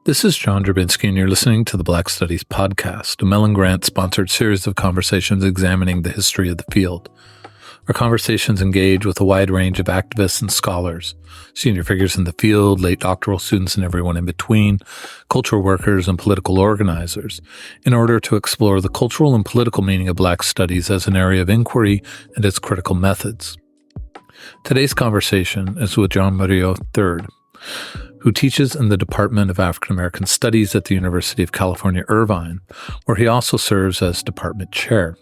This is John Drabinsky, and you're listening to the Black Studies Podcast, a Mellon Grant-sponsored series of conversations examining the history of the field. Our conversations engage with a wide range of activists and scholars, senior figures in the field, late doctoral students, and everyone in between, cultural workers, and political organizers, in order to explore the cultural and political meaning of Black studies as an area of inquiry and its critical methods. Today's conversation is with John Murillo III, who teaches in the Department of African American Studies at the University of California, Irvine, where he also serves as department chair.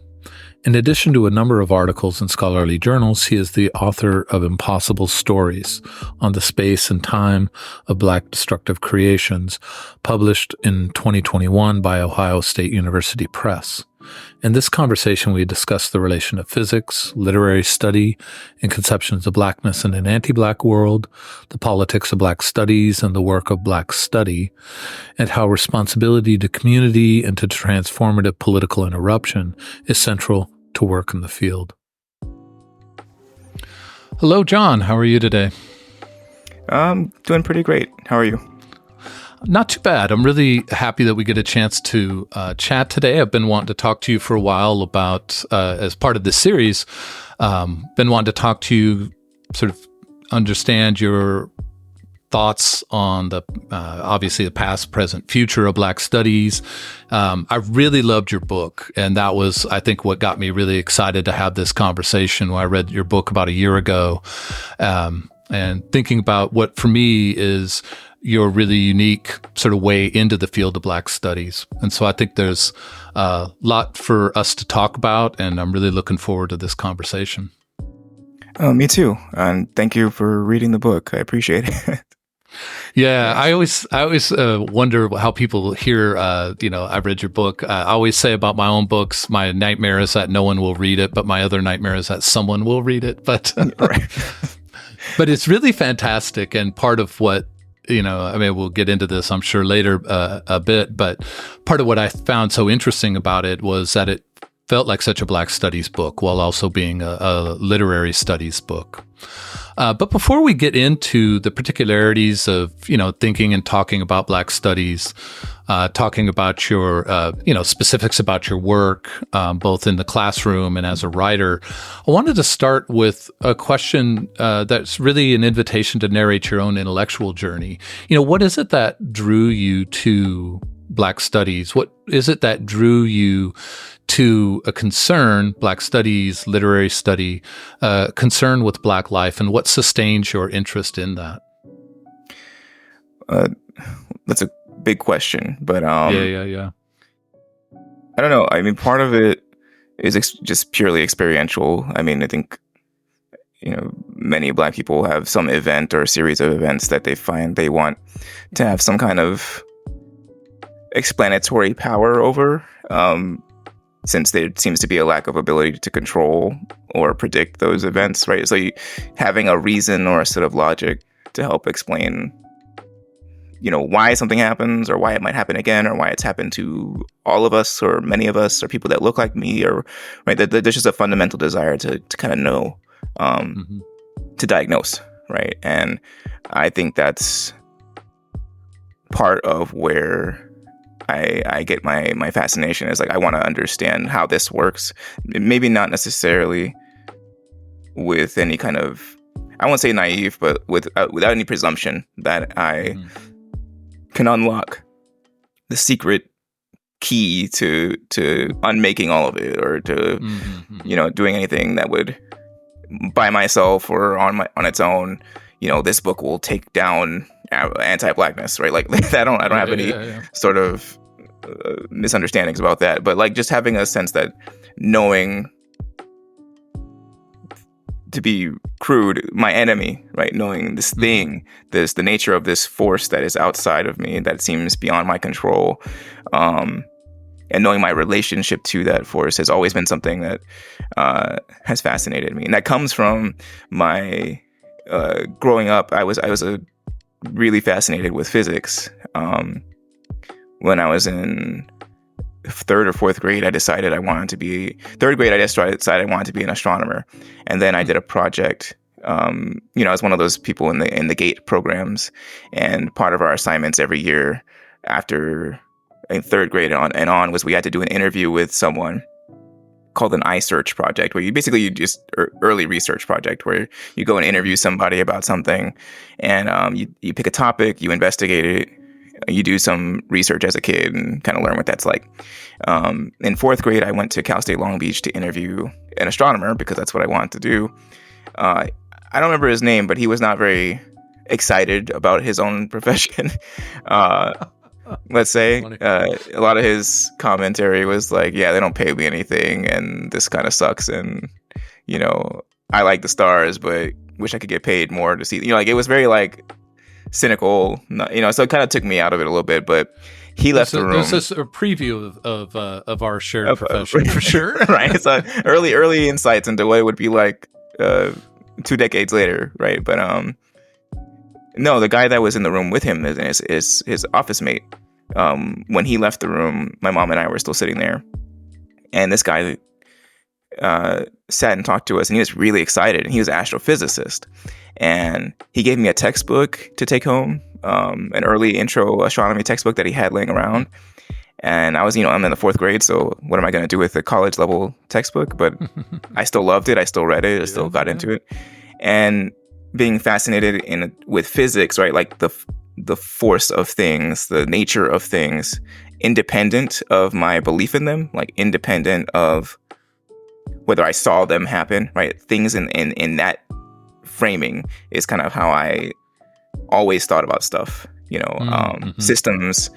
In addition to a number of articles in scholarly journals, he is the author of Impossible Stories on the Space and Time of Black Destructive Creations, published in 2021 by Ohio State University Press. In this conversation, we discuss the relation of physics, literary study, and conceptions of blackness in an anti-black world, the politics of Black studies and the work of Black study, and how responsibility to community and to transformative political interruption is central to work in the field. Hello, John. How are you today? Doing pretty great. How are you? Not too bad. I'm really happy that we get a chance to chat today. I've been wanting to talk to you for a while about, as part of this series, been wanting to talk to you, sort of understand your thoughts on the, obviously the past, present, future of Black studies. I really loved your book, and that was, I think, what got me really excited to have this conversation when I read your book about a year ago, and thinking about what, for me, is your really unique sort of way into the field of Black studies. And so I think there's a lot for us to talk about, and I'm really looking forward to this conversation. Me too. And thank you for reading the book. I appreciate it. Yeah, I always wonder how people hear, I read your book. I always say about my own books, my nightmare is that no one will read it, but my other nightmare is that someone will read it. But, but it's really fantastic. And part of what, we'll get into this, I'm sure, later a bit, but part of what I found so interesting about it was that it felt like such a Black studies book while also being a literary studies book. But before we get into the particularities of, thinking and talking about Black studies, talking about your, specifics about your work, both in the classroom and as a writer, I wanted to start with a question that's really an invitation to narrate your own intellectual journey. What is it that drew you to Black studies? What is it that drew you to a concern, Black studies, literary study, concern with Black life, and what sustains your interest in that? That's a big question, but yeah. I don't know. I mean, part of it is just purely experiential. I mean, I think many Black people have some event or a series of events that they find they want to have some kind of explanatory power over, since there seems to be a lack of ability to control or predict those events, right? So having a reason or a set of logic to help explain, why something happens, or why it might happen again, or why it's happened to all of us or many of us or people that look like me, or right, that there's just a fundamental desire to kind of know, to diagnose, right? And I think that's part of where I get my fascination is, like, I want to understand how this works. Maybe not necessarily with any kind of, I won't say naive, but without any presumption that I can unlock the secret key to unmaking all of it, or to doing anything that would, by myself or on its own, this book will take down anti-blackness, right? Like, I don't have any sort of misunderstandings about that, but like just having a sense that knowing, to be crude, my enemy, right? Knowing this thing, the nature of this force that is outside of me, that seems beyond my control, and knowing my relationship to that force has always been something that has fascinated me, and that comes from my growing up. I was really fascinated with physics. When I was in third or fourth grade, I decided I wanted to be an astronomer. And then I did a project. I was one of those people in the GATE programs, and part of our assignments every year after in third grade on was we had to do an interview with someone called an iSearch project, where you just early research project where you go and interview somebody about something, and you pick a topic, you investigate it, you do some research as a kid and kind of learn what that's like. In fourth grade, I went to Cal State Long Beach to interview an astronomer because that's what I wanted to do. I don't remember his name, but he was not very excited about his own profession. Let's say a lot of his commentary was like, yeah, they don't pay me anything and this kind of sucks, and I like the stars but wish I could get paid more to see, like it was very like cynical, so it kind of took me out of it a little bit. But he left the room. There's this a preview of our shared profession for sure. Right, so early insights into what it would be like 2 decades later, right? But no, the guy that was in the room with him is his office mate. When he left the room, my mom and I were still sitting there, and this guy sat and talked to us, and he was really excited, and he was an astrophysicist, and he gave me a textbook to take home, an early intro astronomy textbook that he had laying around. And I was, I'm in the fourth grade, so what am I going to do with a college level textbook? But I still loved it. I still read it. I still got into it. And being fascinated with physics, right? Like the force of things, the nature of things, independent of my belief in them, like independent of whether I saw them happen, right? Things in that framing is kind of how I always thought about stuff, systems,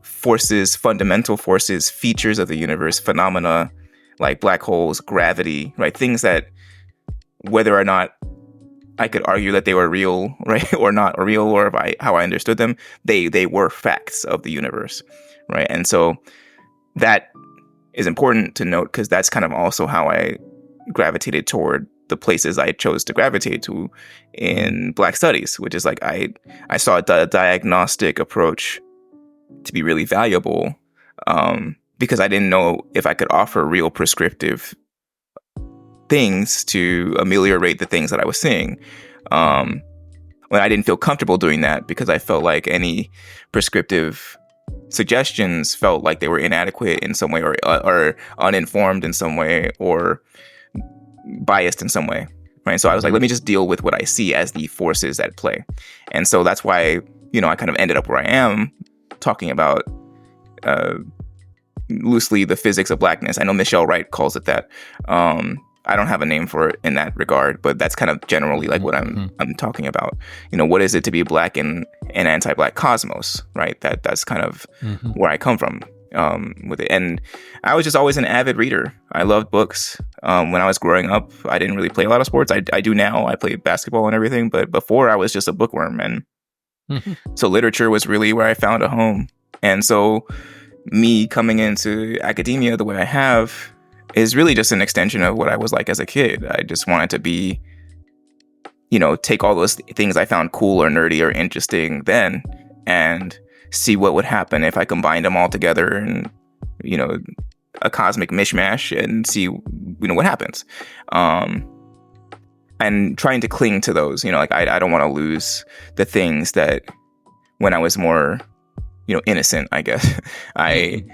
forces, fundamental forces, features of the universe, phenomena like black holes, gravity, right? Things that whether or not I could argue that they were real, right, or not real, or how I understood them, they were facts of the universe, right? And so that is important to note because that's kind of also how I gravitated toward the places I chose to gravitate to in Black Studies, which is like I saw a diagnostic approach to be really valuable because I didn't know if I could offer real prescriptive things to ameliorate the things that I was seeing. When I didn't feel comfortable doing that because I felt like any prescriptive suggestions felt like they were inadequate in some way, or uninformed in some way, or biased in some way, right? So I was like, let me just deal with what I see as the forces at play. And so that's why, I kind of ended up where I am, talking about loosely the physics of blackness. I know Michelle Wright calls it that. I don't have a name for it in that regard, but that's kind of generally like what I'm talking about. What is it to be black in an anti-black cosmos, right? That's kind of where I come from with it. And I was just always an avid reader. I loved books. When I was growing up, I didn't really play a lot of sports. I do now. I play basketball and everything, but before I was just a bookworm. And so literature was really where I found a home. And so me coming into academia the way I have is really just an extension of what I was like as a kid. I just wanted to be, take all those things I found cool or nerdy or interesting then and see what would happen if I combined them all together and, a cosmic mishmash, and see, what happens. And trying to cling to those, like I don't want to lose the things that when I was more, innocent, I guess, I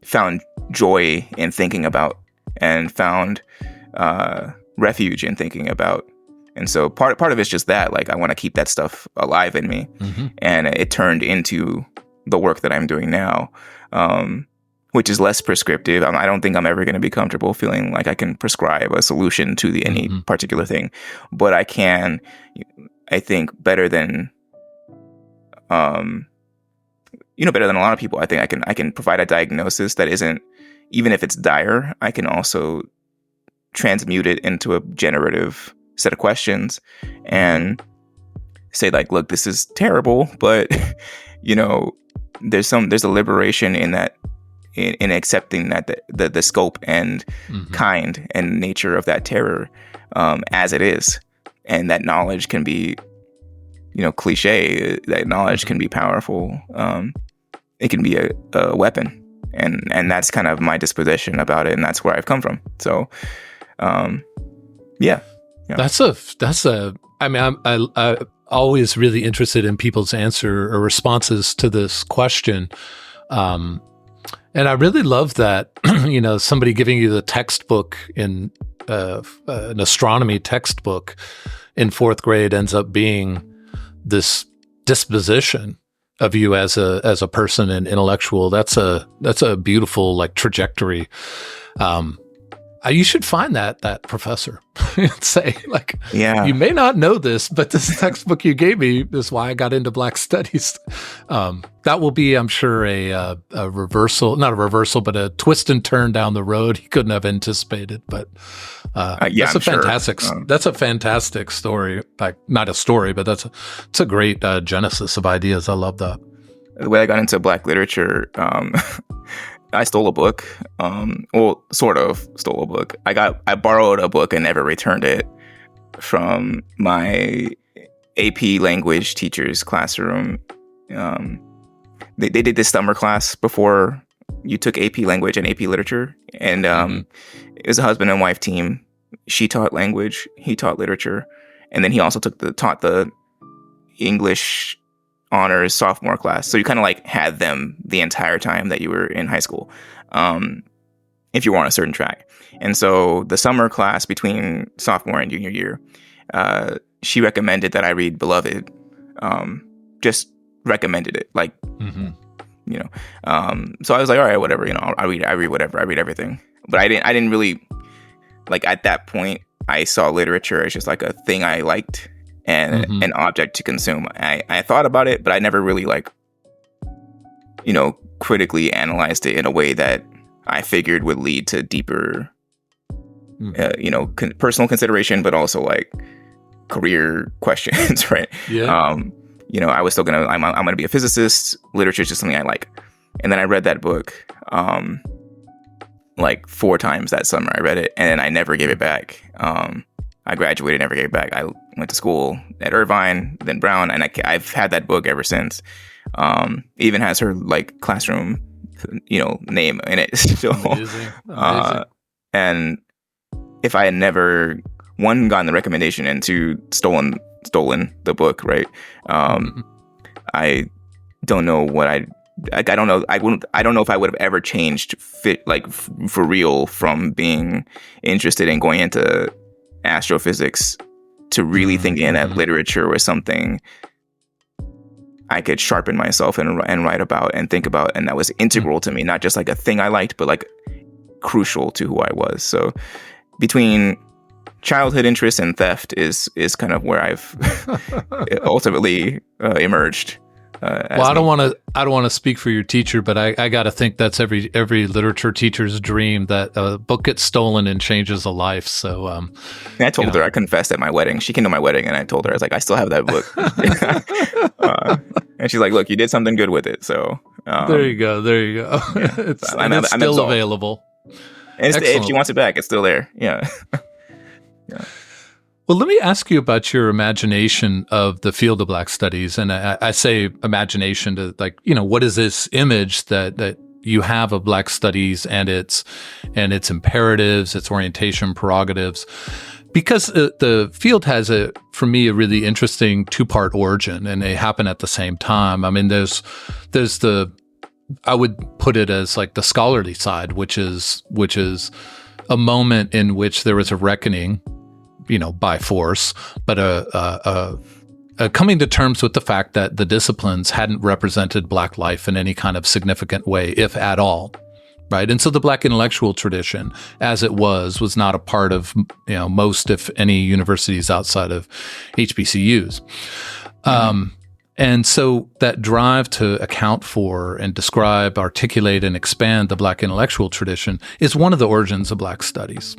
found joy in thinking about and found refuge in thinking about. And so part of it's just that, like, I want to keep that stuff alive in me. And it turned into the work that I'm doing now, which is less prescriptive. I don't think I'm ever going to be comfortable feeling like I can prescribe a solution to any particular thing, but I can, I think, better than better than a lot of people. I think I can provide a diagnosis that isn't, even if it's dire, I can also transmute it into a generative set of questions and say, like, look, this is terrible, but there's a liberation in that, in accepting that the scope and kind and nature of that terror as it is, and that knowledge can be, cliche. That knowledge can be powerful. It can be a weapon, and that's kind of my disposition about it, and that's where I've come from. So, yeah. That's a. I mean, always really interested in people's answer or responses to this question. And I really love that, somebody giving you the textbook in an astronomy textbook in fourth grade ends up being this disposition of you as a person and intellectual. That's a beautiful like trajectory. You should find that professor and say, like, you may not know this, but this textbook you gave me is why I got into Black Studies. That will be, I'm sure, a reversal, not a reversal, but a twist and turn down the road he couldn't have anticipated. But that's a fantastic story. Like, not a story, but it's a great genesis of ideas. I love that. The way I got into Black literature, I stole a book. Sort of stole a book. I borrowed a book and never returned it from my AP language teacher's classroom. They did this summer class before you took AP language and AP literature, and it was a husband and wife team. She taught language, he taught literature, and then he also taught the English honors sophomore class. So you kind of like had them the entire time that you were in high school, if you were on a certain track. And so the summer class between sophomore and junior year, she recommended that I read Beloved. Just recommended it, like, so I was like, all right, whatever, I read whatever, I read everything. But I didn't really, like, at that point, I saw literature as just like a thing I liked and an object to consume. I thought about it, but I never really critically analyzed it in a way that I figured would lead to deeper, personal consideration, but also like career questions, right? Yeah. I was still I'm gonna be a physicist. Literature is just something I like. And then I read that book, like 4 times that summer. I read it and I never gave it back. I graduated, never gave it back. I went to school at Irvine, then Brown, and I've had that book ever since. Even has her like classroom, name in it. So, Amazing. And if I had never, one, gotten the recommendation, and 2, stolen the book, right? I don't know what I don't know. I don't know if I would have ever changed for real from being interested in going into astrophysics to really thinking that literature was something I could sharpen myself and write about and think about, and that was integral to me, not just like a thing I liked, but like crucial to who I was. So between childhood interest and theft is kind of where I've ultimately emerged. Well, I don't want to speak for your teacher, but I got to think that's every literature teacher's dream, that a book gets stolen and changes a life. So I told her, I confessed at my wedding. She came to my wedding, and I told her, I was like, I still have that book. And she's like, look, you did something good with it. So there you go. Yeah. it's still available. And if she wants it back, it's still there. Yeah. Yeah. Well, let me ask you about your imagination of the field of Black Studies. And I say imagination to, like, what is this image that you have of Black Studies and its imperatives, its orientation, prerogatives? Because the field has for me, a really interesting 2-part origin, and they happen at the same time. I mean, there's I would put it as like the scholarly side, which is a moment in which there was a reckoning, by force, but a coming to terms with the fact that the disciplines hadn't represented Black life in any kind of significant way, if at all, right? And so the Black intellectual tradition, as it was not a part of most, if any, universities outside of HBCUs. And so that drive to account for and describe, articulate, and expand the Black intellectual tradition is one of the origins of Black Studies.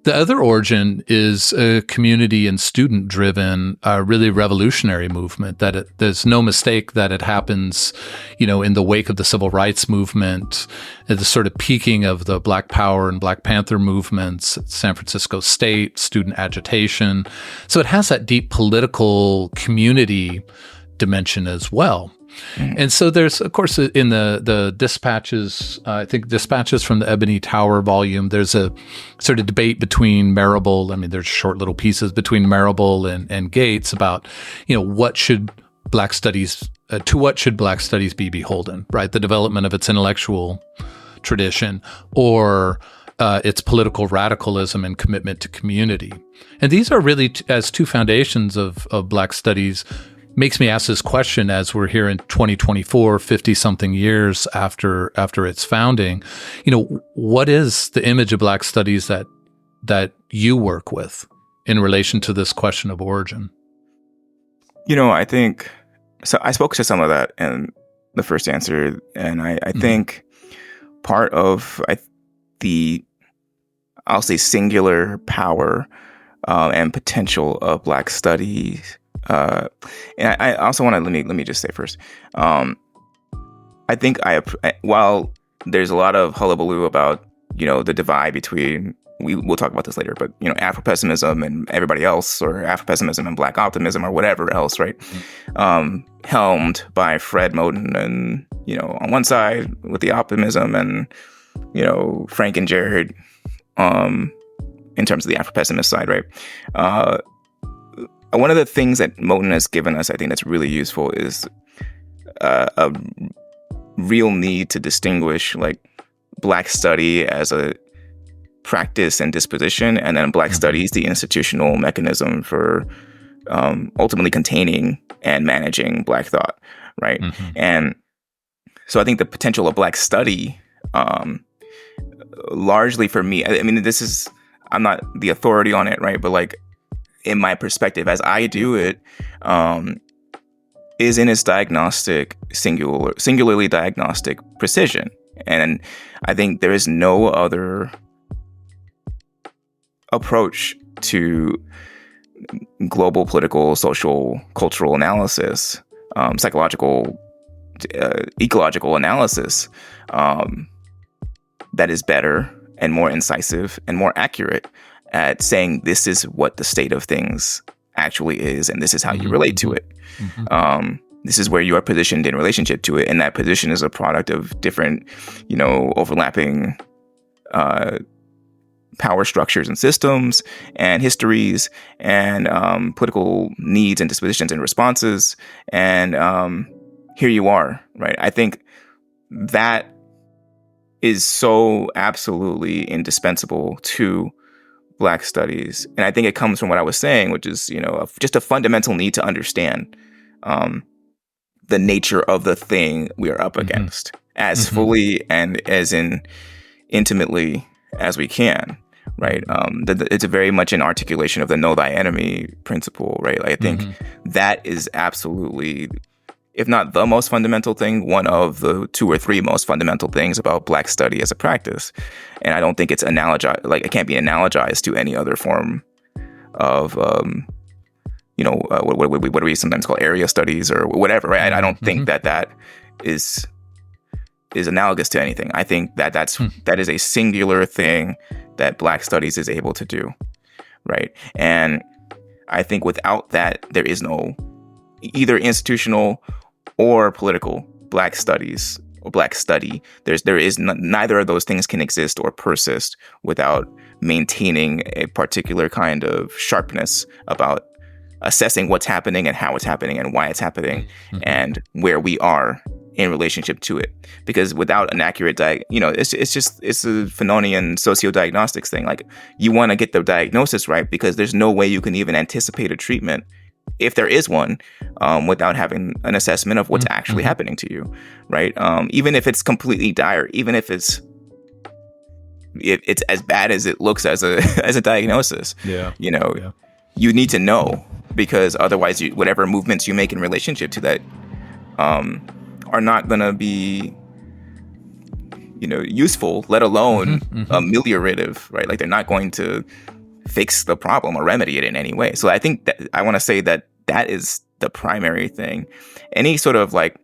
The other origin is a community and student-driven, really revolutionary movement. There's no mistake that it happens, in the wake of the civil rights movement, the sort of peaking of the Black Power and Black Panther movements, San Francisco State, student agitation. So it has that deep political community dimension as well. And so there's, of course, in the dispatches, I think dispatches from the Ebony Tower volume, there's a sort of debate between Marable. I mean, there's short little pieces between Marable and Gates about, what should Black studies, to what should Black studies be beholden, right? The development of its intellectual tradition or its political radicalism and commitment to community. And these are really, as two foundations of Black studies, makes me ask this question as we're here in 2024, 50-something years after its founding. What is the image of Black studies that you work with in relation to this question of origin? I think, so I spoke to some of that in the first answer, and I think part of the, I'll say, singular power and potential of Black studies. And I also want to let me just say first, I think while there's a lot of hullabaloo about the divide between, we'll talk about this later, but Afro-pessimism and everybody else, or Afro-pessimism and Black optimism or whatever else, right? Helmed by Fred Moten and on one side with the optimism, and Frank and Jared in terms of the Afro-pessimist side, right? One of the things that Moten has given us, I think that's really useful, is a real need to distinguish like Black study as a practice and disposition, and then Black studies, the institutional mechanism for ultimately containing and managing Black thought, right? And so I think the potential of Black study, largely for me, I mean, I'm not the authority on it, right? But like, in my perspective, as I do it, is in its diagnostic, singularly diagnostic precision. And I think there is no other approach to global political, social, cultural analysis, psychological, ecological analysis that is better and more incisive and more accurate at saying this is what the state of things actually is, and this is how you relate to it. This is where you are positioned in relationship to it, and that position is a product of different, overlapping power structures and systems and histories and political needs and dispositions and responses. And here you are, right? I think that is so absolutely indispensable to Black studies. And I think it comes from what I was saying, which is, just a fundamental need to understand the nature of the thing we are up against as fully and as intimately as we can, right? It's very much an articulation of the know thy enemy principle, right? I think that is absolutely, if not the most fundamental thing, one of the two or three most fundamental things about Black study as a practice. And I don't think it's it can't be analogized to any other form of, what do we sometimes call area studies or whatever, right? I don't think that is analogous to anything. I think that is a singular thing that Black studies is able to do, right? And I think without that, there is no either institutional or political Black studies or Black study. Neither of those things can exist or persist without maintaining a particular kind of sharpness about assessing what's happening and how it's happening and why it's happening and where we are in relationship to it. Because without an accurate it's a Fanonian socio-diagnostics thing. Like, you want to get the diagnosis right because there's no way you can even anticipate a treatment, if there is one, without having an assessment of what's actually happening to you, right? Even if it's completely dire, even if it's as bad as it looks as a diagnosis, you need to know, because otherwise, whatever movements you make in relationship to that are not going to be, useful, let alone ameliorative, right? Like, they're not going to fix the problem or remedy it in any way. So I think that I want to say that is the primary thing. Any sort of like,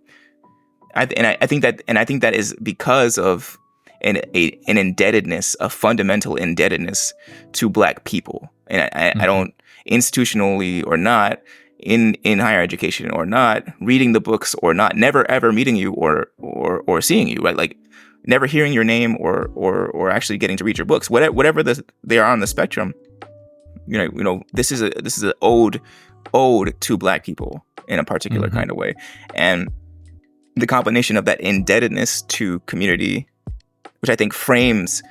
I think that is because of an indebtedness, a fundamental indebtedness to Black people. And I don't, institutionally or not, in higher education or not, reading the books or not, never ever meeting you or seeing you, right? Like never hearing your name or actually getting to read your books, whatever they are on the spectrum. This is an ode to Black people in a particular kind of way, and the combination of that indebtedness to community, which I think frames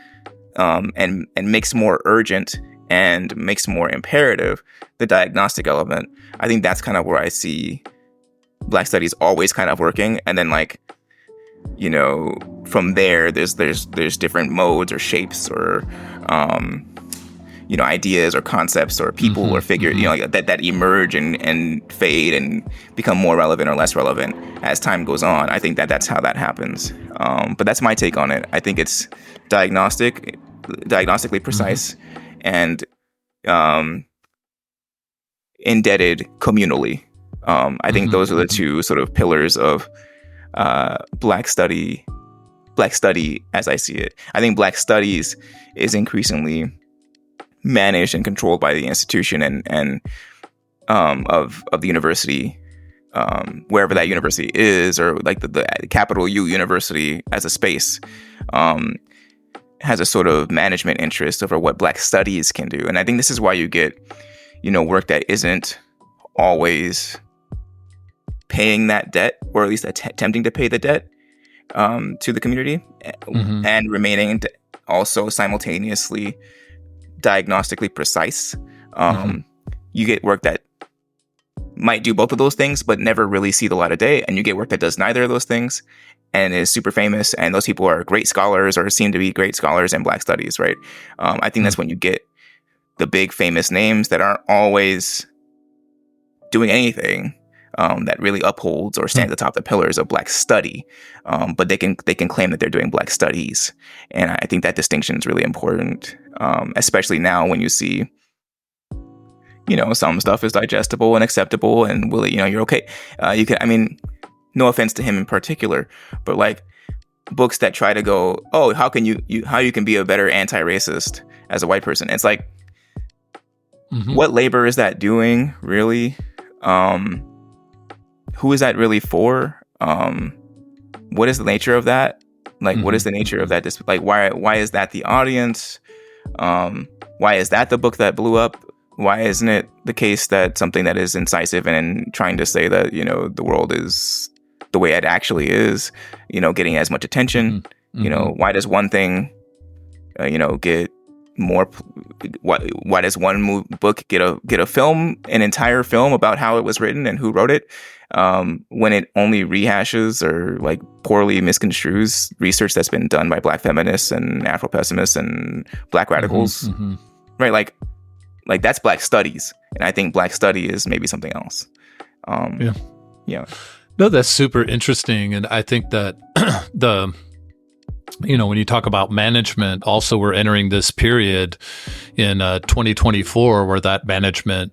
and makes more urgent and makes more imperative the diagnostic element. I think that's kind of where I see Black studies always kind of working, and then like, from there, there's different modes or shapes or ideas or concepts or people or figures, that emerge and fade and become more relevant or less relevant as time goes on. I think that's how that happens. But that's my take on it. I think it's diagnostically precise and indebted communally. I think those are the two sort of pillars of Black study as I see it. I think Black studies is increasingly managed and controlled by the institution and of the university, wherever that university is, or like the capital U university as a space, has a sort of management interest over what Black studies can do. And I think this is why you get, work that isn't always paying that debt, or at least attempting to pay the debt to the community, and remaining also simultaneously diagnostically precise. You get work that might do both of those things, but never really see the light of day. And you get work that does neither of those things and is super famous. And those people are great scholars or seem to be great scholars in Black studies, right? I think that's when you get the big famous names that aren't always doing anything that really upholds or stands atop the pillars of Black study. But they can claim that they're doing Black studies. And I think that distinction is really important, especially now when you see, some stuff is digestible and acceptable and you're okay. No offense to him in particular, but like books that try to go, oh, how you can be a better anti-racist as a white person. It's like, what labor is that doing, really? Who is that really for? What is the nature of that? Like, what is the nature of that? Like, why is that the audience? Why is that the book that blew up? Why isn't it the case that something that is incisive and trying to say that, the world is the way it actually is, getting as much attention? Why does one thing, get more? Why does one book get a film, an entire film about how it was written and who wrote it, when it only rehashes or like poorly misconstrues research that's been done by Black feminists and Afro pessimists and Black radicals, right? Like that's Black studies, and I think Black study is maybe something else. Yeah. No, that's super interesting, and I think that when you talk about management, also we're entering this period in 2024 where that management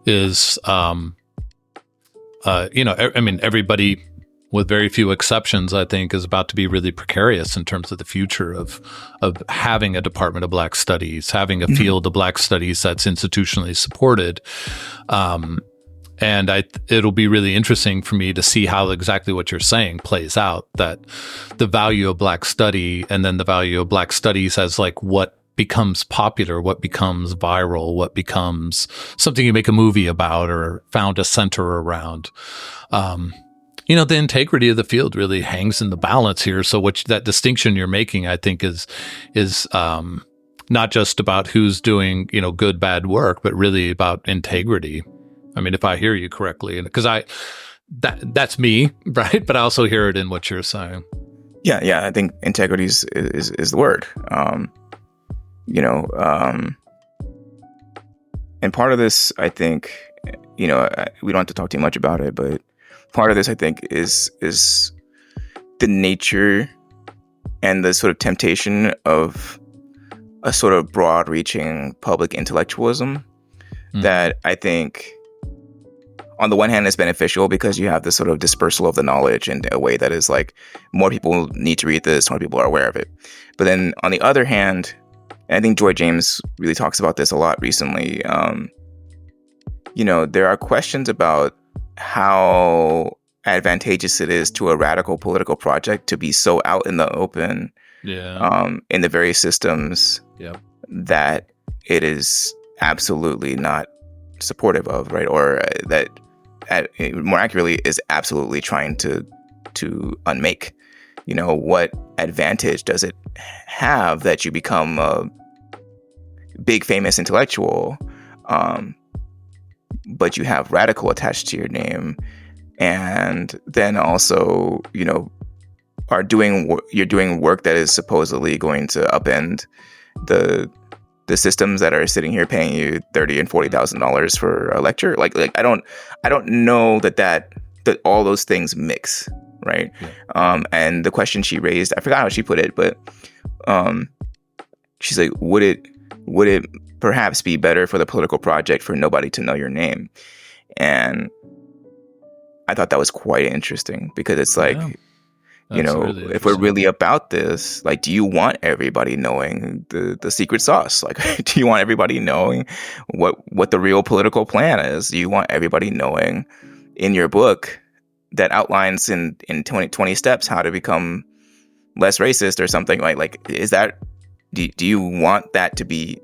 is, everybody, with very few exceptions, I think, is about to be really precarious in terms of the future of having a Department of Black Studies, having a field of Black Studies that's institutionally supported. And it'll be really interesting for me to see how exactly what you're saying plays out, that the value of Black study and then the value of Black studies as like what becomes popular, what becomes viral, what becomes something you make a movie about or found a center around. The integrity of the field really hangs in the balance here. So that distinction you're making, I think, is not just about who's doing, good, bad work, but really about integrity. I mean, if I hear you correctly, because that's me, right? But I also hear it in what you're saying. Yeah. I think integrity is the word. And part of this, I think, we don't have to talk too much about it, but part of this, I think, is the nature and the sort of temptation of a sort of broad-reaching public intellectualism that I think, on the one hand, is beneficial because you have this sort of dispersal of the knowledge in a way that is like, more people need to read this, more people are aware of it. But then on the other hand, and I think Joy James really talks about this a lot recently, there are questions about how advantageous it is to a radical political project to be so out in the open, in the very systems that it is absolutely not supportive of, right? Or that, more accurately, is absolutely trying to unmake. What advantage does it have that you become a big famous intellectual, but you have radical attached to your name, and then also you're doing work that is supposedly going to upend the systems that are sitting here paying you $30,000 and $40,000 for a lecture. Like I don't know that all those things mix, right? And the question she raised, I forgot how she put it, but she's like, would it perhaps be better for the political project for nobody to know your name? And I thought that was quite interesting, because it's like, really, if we're really about this, like, do you want everybody knowing the secret sauce? Like, do you want everybody knowing what the real political plan is? Do you want everybody knowing in your book that outlines in 20 steps how to become less racist or something? Like, is that, do you want that to be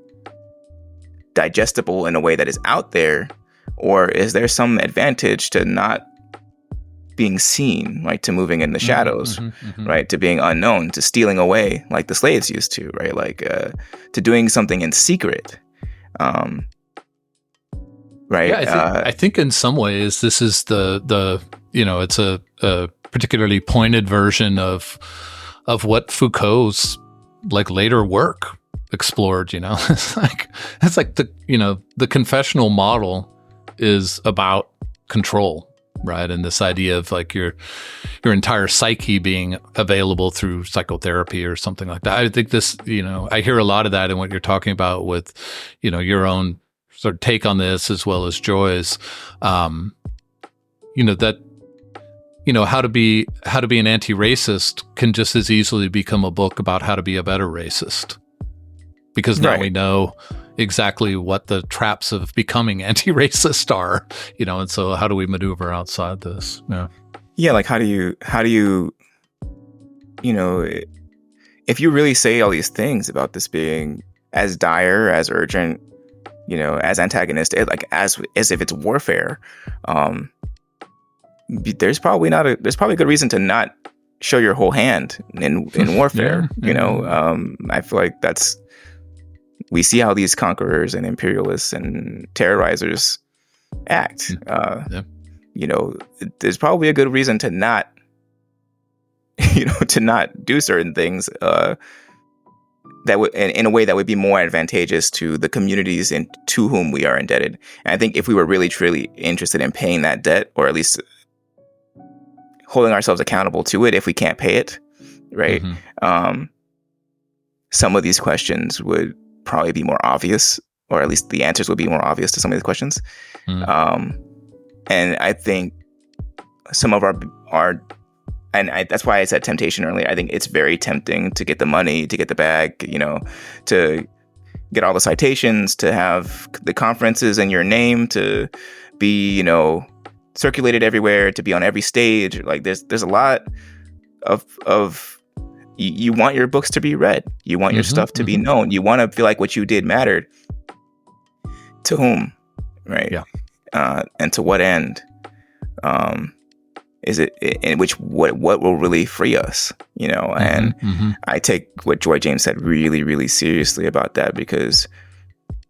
digestible in a way that is out there? Or is there some advantage to not being seen, right, to moving in the shadows, right, to being unknown, to stealing away like the slaves used to, right, like to doing something in secret, right? Yeah, I think in some ways this is the it's a particularly pointed version of what Foucault's like later work explored. It's like the confessional model is about control. Right. And this idea of like your entire psyche being available through psychotherapy or something like that. I think this, I hear a lot of that in what you're talking about with, your own sort of take on this, as well as Joy's, that, how to be an anti-racist can just as easily become a book about how to be a better racist. Because now we know exactly what the traps of becoming anti-racist are, and so how do we maneuver outside this? Yeah, like how do you, if you really say all these things about this being as dire, as urgent, as antagonistic, like as if it's warfare, there's probably a good reason to not show your whole hand in warfare. I feel like we see how these conquerors and imperialists and terrorizers act. There's probably a good reason to not, to not do certain things that would, in a way that would be more advantageous to the communities and to whom we are indebted. And I think if we were really truly interested in paying that debt, or at least holding ourselves accountable to it, if we can't pay it, right? Some of these questions would probably be more obvious, or at least the answers would be more obvious to some of these questions. And I think some of that's why I said temptation earlier. I think it's very tempting to get the money, to get the bag, to get all the citations, to have the conferences in your name, to be, circulated everywhere, to be on every stage. Like there's a lot of you want your books to be read. You want your stuff to be known. You want to feel like what you did mattered. To whom, right? Yeah. And to what end? Is it in which what will really free us? And I take what Joy James said really, really seriously about that, because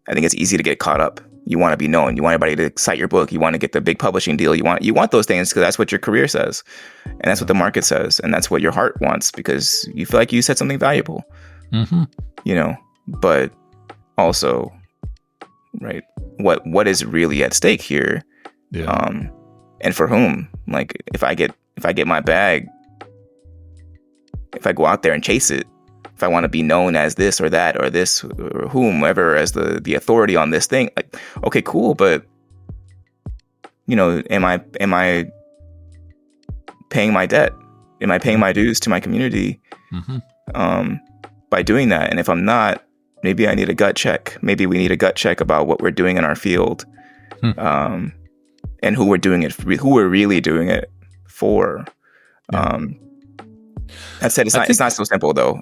I think it's easy to get caught up. You want to be known. You want everybody to cite your book. You want to get the big publishing deal. You want those things because that's what your career says, and that's what the market says, and that's what your heart wants, because you feel like you said something valuable. But also, right, what is really at stake here? And for whom? Like if I get my bag, if I go out there and chase it, if I want to be known as this or that or this or whomever as the authority on this thing, like, okay, cool, but am I paying my debt? Am I paying my dues to my community by doing that? And if I'm not, maybe I need a gut check. Maybe we need a gut check about what we're doing in our field, And who we're really doing it for. That said, it's not so simple though.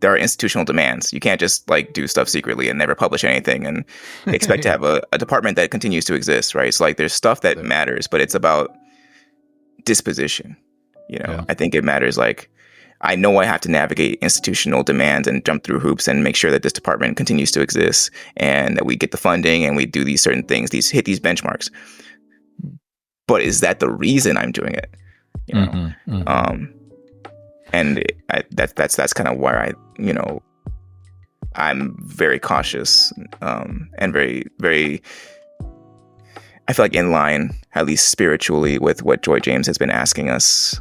There are institutional demands. You can't just like do stuff secretly and never publish anything and expect to have a department that continues to exist, right? So like there's stuff that matters, but it's about disposition. I think it matters. Like, I know I have to navigate institutional demands and jump through hoops and make sure that this department continues to exist and that we get the funding and we do these certain things, hit these benchmarks. But is that the reason I'm doing it? And that's kind of where I'm very cautious and very, very, I feel like in line, at least spiritually, with what Joy James has been asking us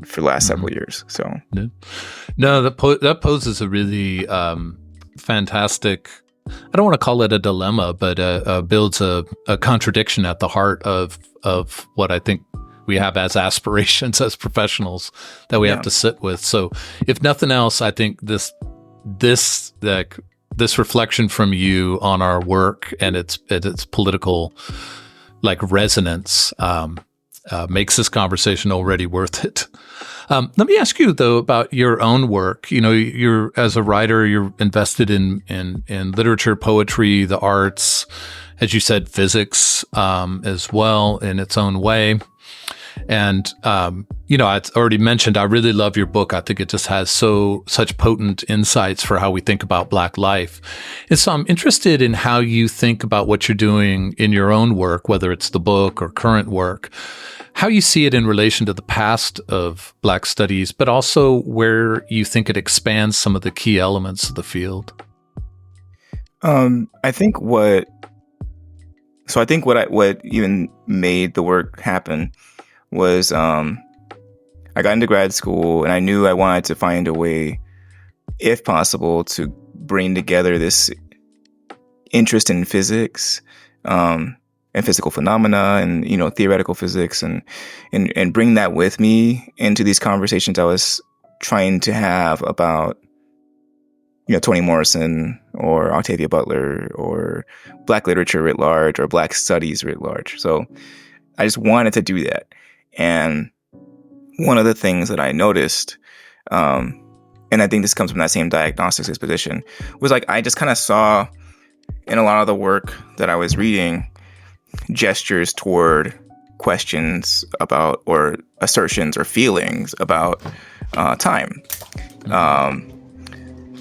for the last several years. So, no, that poses a really fantastic. I don't want to call it a dilemma, but builds a contradiction at the heart of what I think we have as aspirations as professionals that we have to sit with. So, if nothing else, I think this reflection from you on our work and its political resonance makes this conversation already worth it. Let me ask you though about your own work. You're as a writer, you're invested in literature, poetry, the arts, as you said, physics as well in its own way. And, I already mentioned, I really love your book. I think it just has such potent insights for how we think about Black life. And so I'm interested in how you think about what you're doing in your own work, whether it's the book or current work, how you see it in relation to the past of Black studies, but also where you think it expands some of the key elements of the field. I think what even made the work happen was I got into grad school and I knew I wanted to find a way, if possible, to bring together this interest in physics and physical phenomena and theoretical physics and bring that with me into these conversations I was trying to have about Toni Morrison or Octavia Butler or Black literature writ large or Black studies writ large. So I just wanted to do that. And one of the things that I noticed, and I think this comes from that same diagnostics exposition, was I just kind of saw in a lot of the work that I was reading gestures toward questions about or assertions or feelings about time.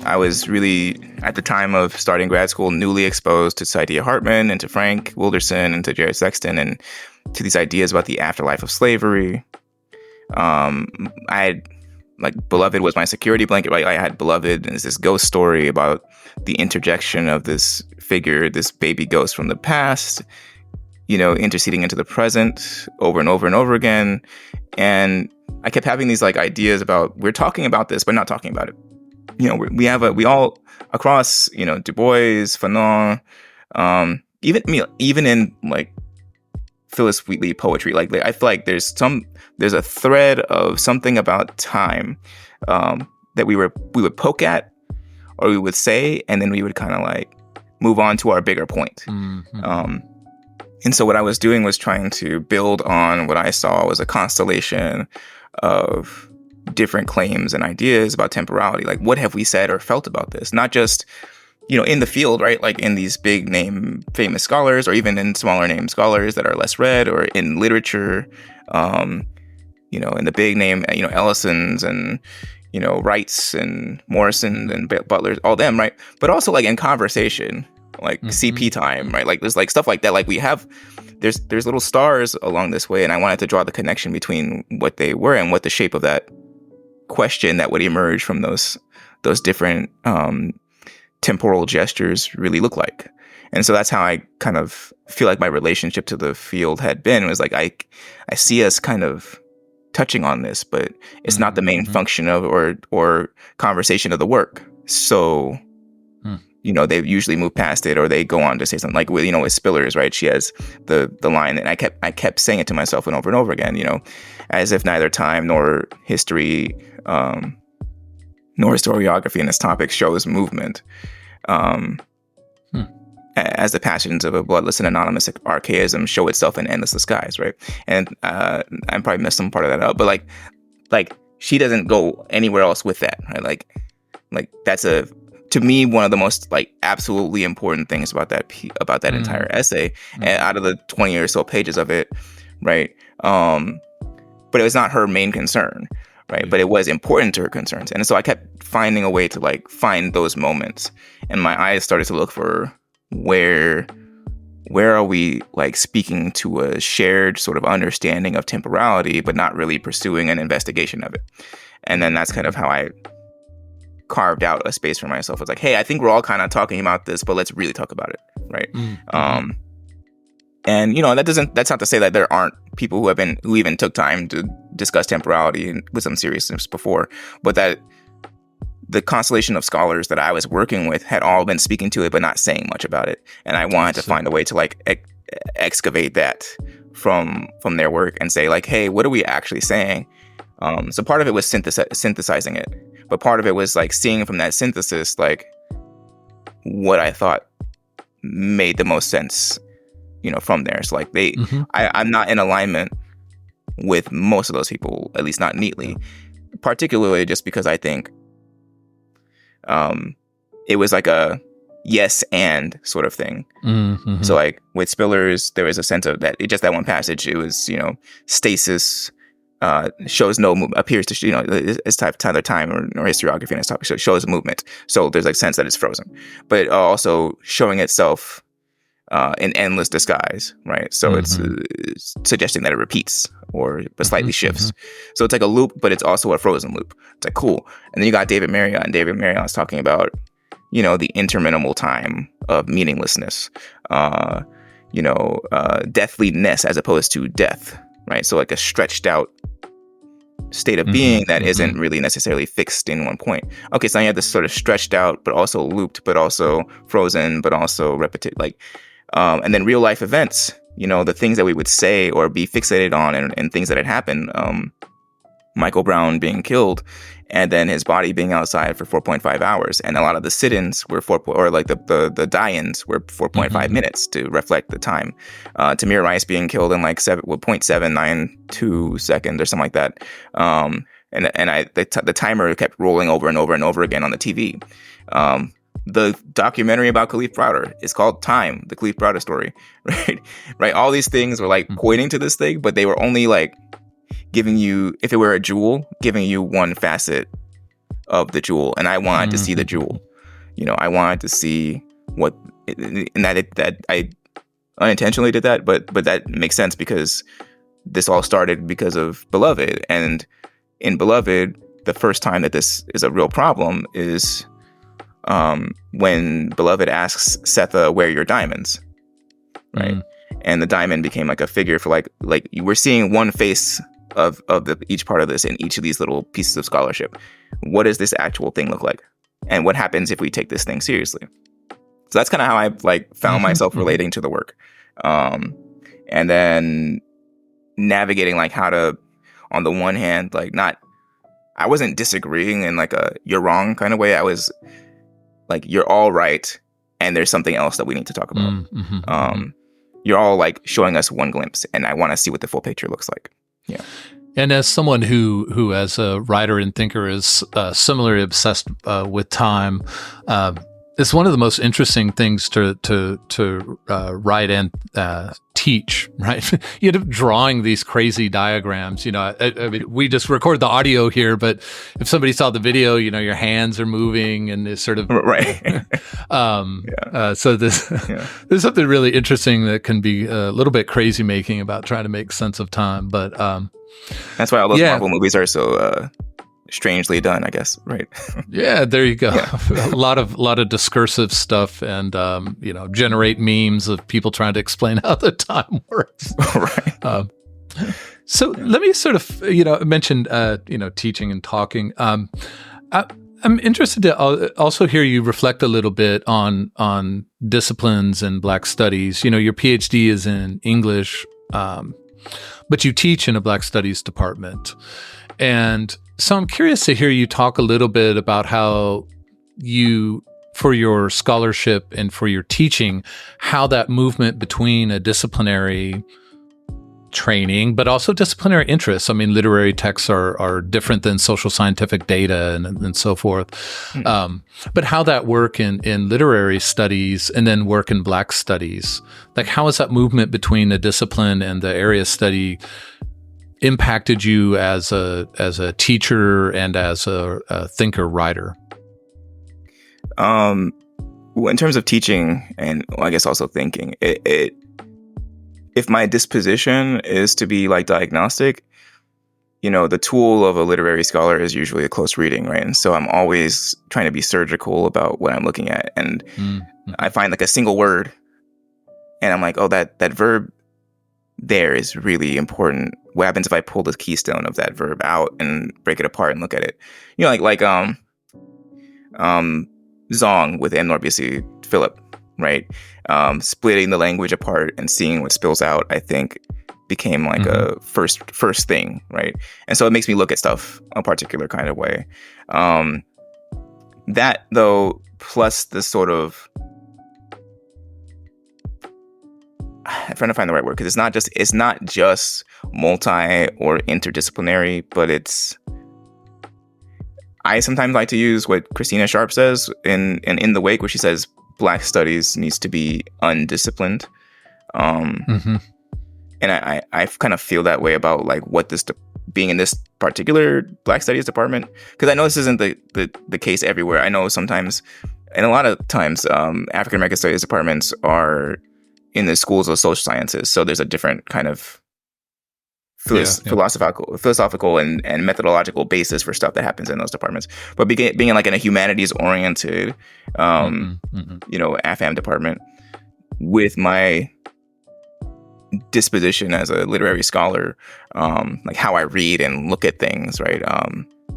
I was really, at the time of starting grad school, newly exposed to Saidiya Hartman and to Frank Wilderson and to Jared Sexton and to these ideas about the afterlife of slavery. I had Beloved was my security blanket. Right? I had Beloved, and it's this ghost story about the interjection of this figure, this baby ghost from the past, interceding into the present over and over and over again. And I kept having these ideas about, we're talking about this, but not talking about it. We all across, Du Bois, Fanon, even in Phyllis Wheatley poetry, I feel like there's a thread of something about time that we would poke at or we would say, and then we would kind of move on to our bigger point. Mm-hmm. And so what I was doing was trying to build on what I saw was a constellation of different claims and ideas about temporality. What have we said or felt about this? Not just, in the field, right? In these big name famous scholars, or even in smaller name scholars that are less read, or in literature, in the big name, Ellisons and, Wrights and Morrison and Butlers, all them, right? But also in conversation, CP time, right? There's stuff like that. We have, there's little stars along this way. And I wanted to draw the connection between what they were and what the shape of that question that would emerge from those different temporal gestures really look like. And so that's how I kind of feel like my relationship to the field had been. It was I see us kind of touching on this, but it's not the main function of or conversation of the work. So they usually move past it, or they go on to say something with Spillers, right? She has the line, and I kept saying it to myself and over again, as if neither time nor history nor historiography in this topic shows movement. as the passions of a bloodless and anonymous archaism show itself in endless disguise, right? And I probably messed some part of that up, but like she doesn't go anywhere else with that, right? Like that's to me one of the most like absolutely important things about that entire essay, and out of the 20 or so pages of it, right? But it was not her main concern, right? But it was important to her concerns, and so I kept finding a way to like find those moments, and my eyes started to look for where are we like speaking to a shared sort of understanding of temporality, but not really pursuing an investigation of it. And then that's kind of how I carved out a space for myself. It's like, hey, I think we're all kind of talking about this, but let's really talk about it, right? And that's not to say that there aren't people who even took time to discuss temporality with some seriousness before, but that the constellation of scholars that I was working with had all been speaking to it, but not saying much about it. And I wanted to find a way to like excavate that from their work and say like, hey, what are we actually saying? So part of it was synthesizing it, but part of it was like seeing from that synthesis, like what I thought made the most sense, from there. So like I'm not in alignment with most of those people, at least not neatly, particularly just because I think it was like a yes and sort of thing. So like with Spillers, there was a sense of that, just that one passage, it was, stasis shows no movement, appears to, it's type of time or historiography in this topic, so it shows movement. So there's like sense that it's frozen, but also showing itself in endless disguise, right? So it's suggesting that it repeats but slightly shifts. So it's like a loop, but it's also a frozen loop. It's like, cool. And then you got David Marriott, and David Marriott's talking about, the interminable time of meaninglessness, deathliness as opposed to death, right? So like a stretched out state of being that isn't really necessarily fixed in one point. Okay, so now you have this sort of stretched out, but also looped, but also frozen, but also repetitive, like, and then real life events, the things that we would say or be fixated on and things that had happened, Michael Brown being killed and then his body being outside for 4.5 hours. And a lot of the sit-ins were the die-ins were 4.5 minutes to reflect the time. Tamir Rice being killed in like 0.792 seconds or something like that. The timer kept rolling over and over and over again on the TV. The documentary about Khalif Browder is called Time, the Khalif Browder story, right? Right. All these things were like pointing to this thing, but they were only like giving you, if it were a jewel, giving you one facet of the jewel. And I wanted to see the jewel. I wanted to see what, and that I unintentionally did that, but that makes sense because this all started because of Beloved. And in Beloved, the first time that this is a real problem is when Beloved asks Setha, where are your diamonds? Right. And the diamond became like a figure for like we're seeing one face of each part of this in each of these little pieces of scholarship. What does this actual thing look like? And what happens if we take this thing seriously? So that's kind of how I like found myself relating to the work. And then navigating like how to, on the one hand, like I wasn't disagreeing in like a you're wrong kind of way. I was like, you're all right, and there's something else that we need to talk about. You're all like showing us one glimpse, and I want to see what the full picture looks like. Yeah. And as someone who as a writer and thinker is similarly obsessed with time, it's one of the most interesting things to write and teach, right? You end up drawing these crazy diagrams. I mean, we just record the audio here, but if somebody saw the video, your hands are moving and it's sort of right. So there's something really interesting that can be a little bit crazy making about trying to make sense of time. But that's why all those Marvel movies are so strangely done, I guess, right? Yeah, there you go. Yeah. a lot of discursive stuff, and generate memes of people trying to explain how the time works. Right. So let me sort of mention teaching and talking. I'm interested to also hear you reflect a little bit on disciplines and Black studies. Your PhD is in English, but you teach in a Black studies department, and so I'm curious to hear you talk a little bit about how you for your scholarship and for your teaching, how that movement between a disciplinary training, but also disciplinary interests. I mean, literary texts are different than social scientific data and so forth. But how that work in literary studies and then work in Black studies, like how has that movement between the discipline and the area study impacted you as a teacher and as a thinker writer? Well, in terms of teaching and I guess also thinking, if my disposition is to be like diagnostic, the tool of a literary scholar is usually a close reading, right? And so I'm always trying to be surgical about what I'm looking at. And I find like a single word and I'm like, oh, that verb there is really important. What happens if I pull the keystone of that verb out and break it apart and look at it? Like Zong with M. Norbusi Philip, right? Splitting the language apart and seeing what spills out, I think, became like a first thing, right? And so it makes me look at stuff a particular kind of way. That though, plus the sort of, I'm trying to find the right word, because it's not just multi or interdisciplinary, but I sometimes like to use what Christina Sharp says in The Wake, where she says Black studies needs to be undisciplined. And I kind of feel that way about like what this being in this particular Black studies department, because I know this isn't the case everywhere. I know sometimes, and a lot of times, African American studies departments are in the schools of social sciences, so there's a different kind of philosophical and methodological basis for stuff that happens in those departments. But being in like in a humanities oriented, AFAM department, with my disposition as a literary scholar, like how I read and look at things, right?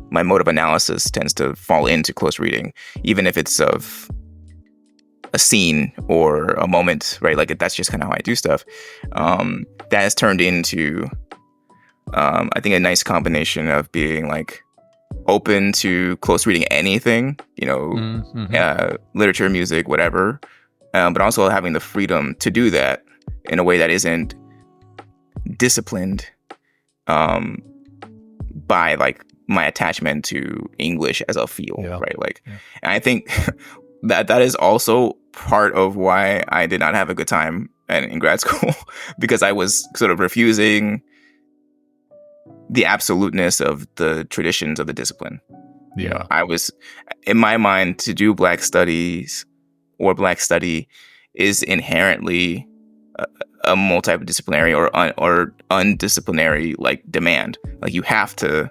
My mode of analysis tends to fall into close reading, even if it's of a scene or a moment, right? Like that's just kind of how I do stuff. That has turned into, I think, a nice combination of being like open to close reading anything, literature, music, whatever, but also having the freedom to do that in a way that isn't disciplined by like my attachment to English as a field, right? Like, and I think that is also part of why I did not have a good time in grad school, because I was sort of refusing the absoluteness of the traditions of the discipline. I was, in my mind, to do Black studies or Black study is inherently a multidisciplinary or undisciplinary like demand. Like you have to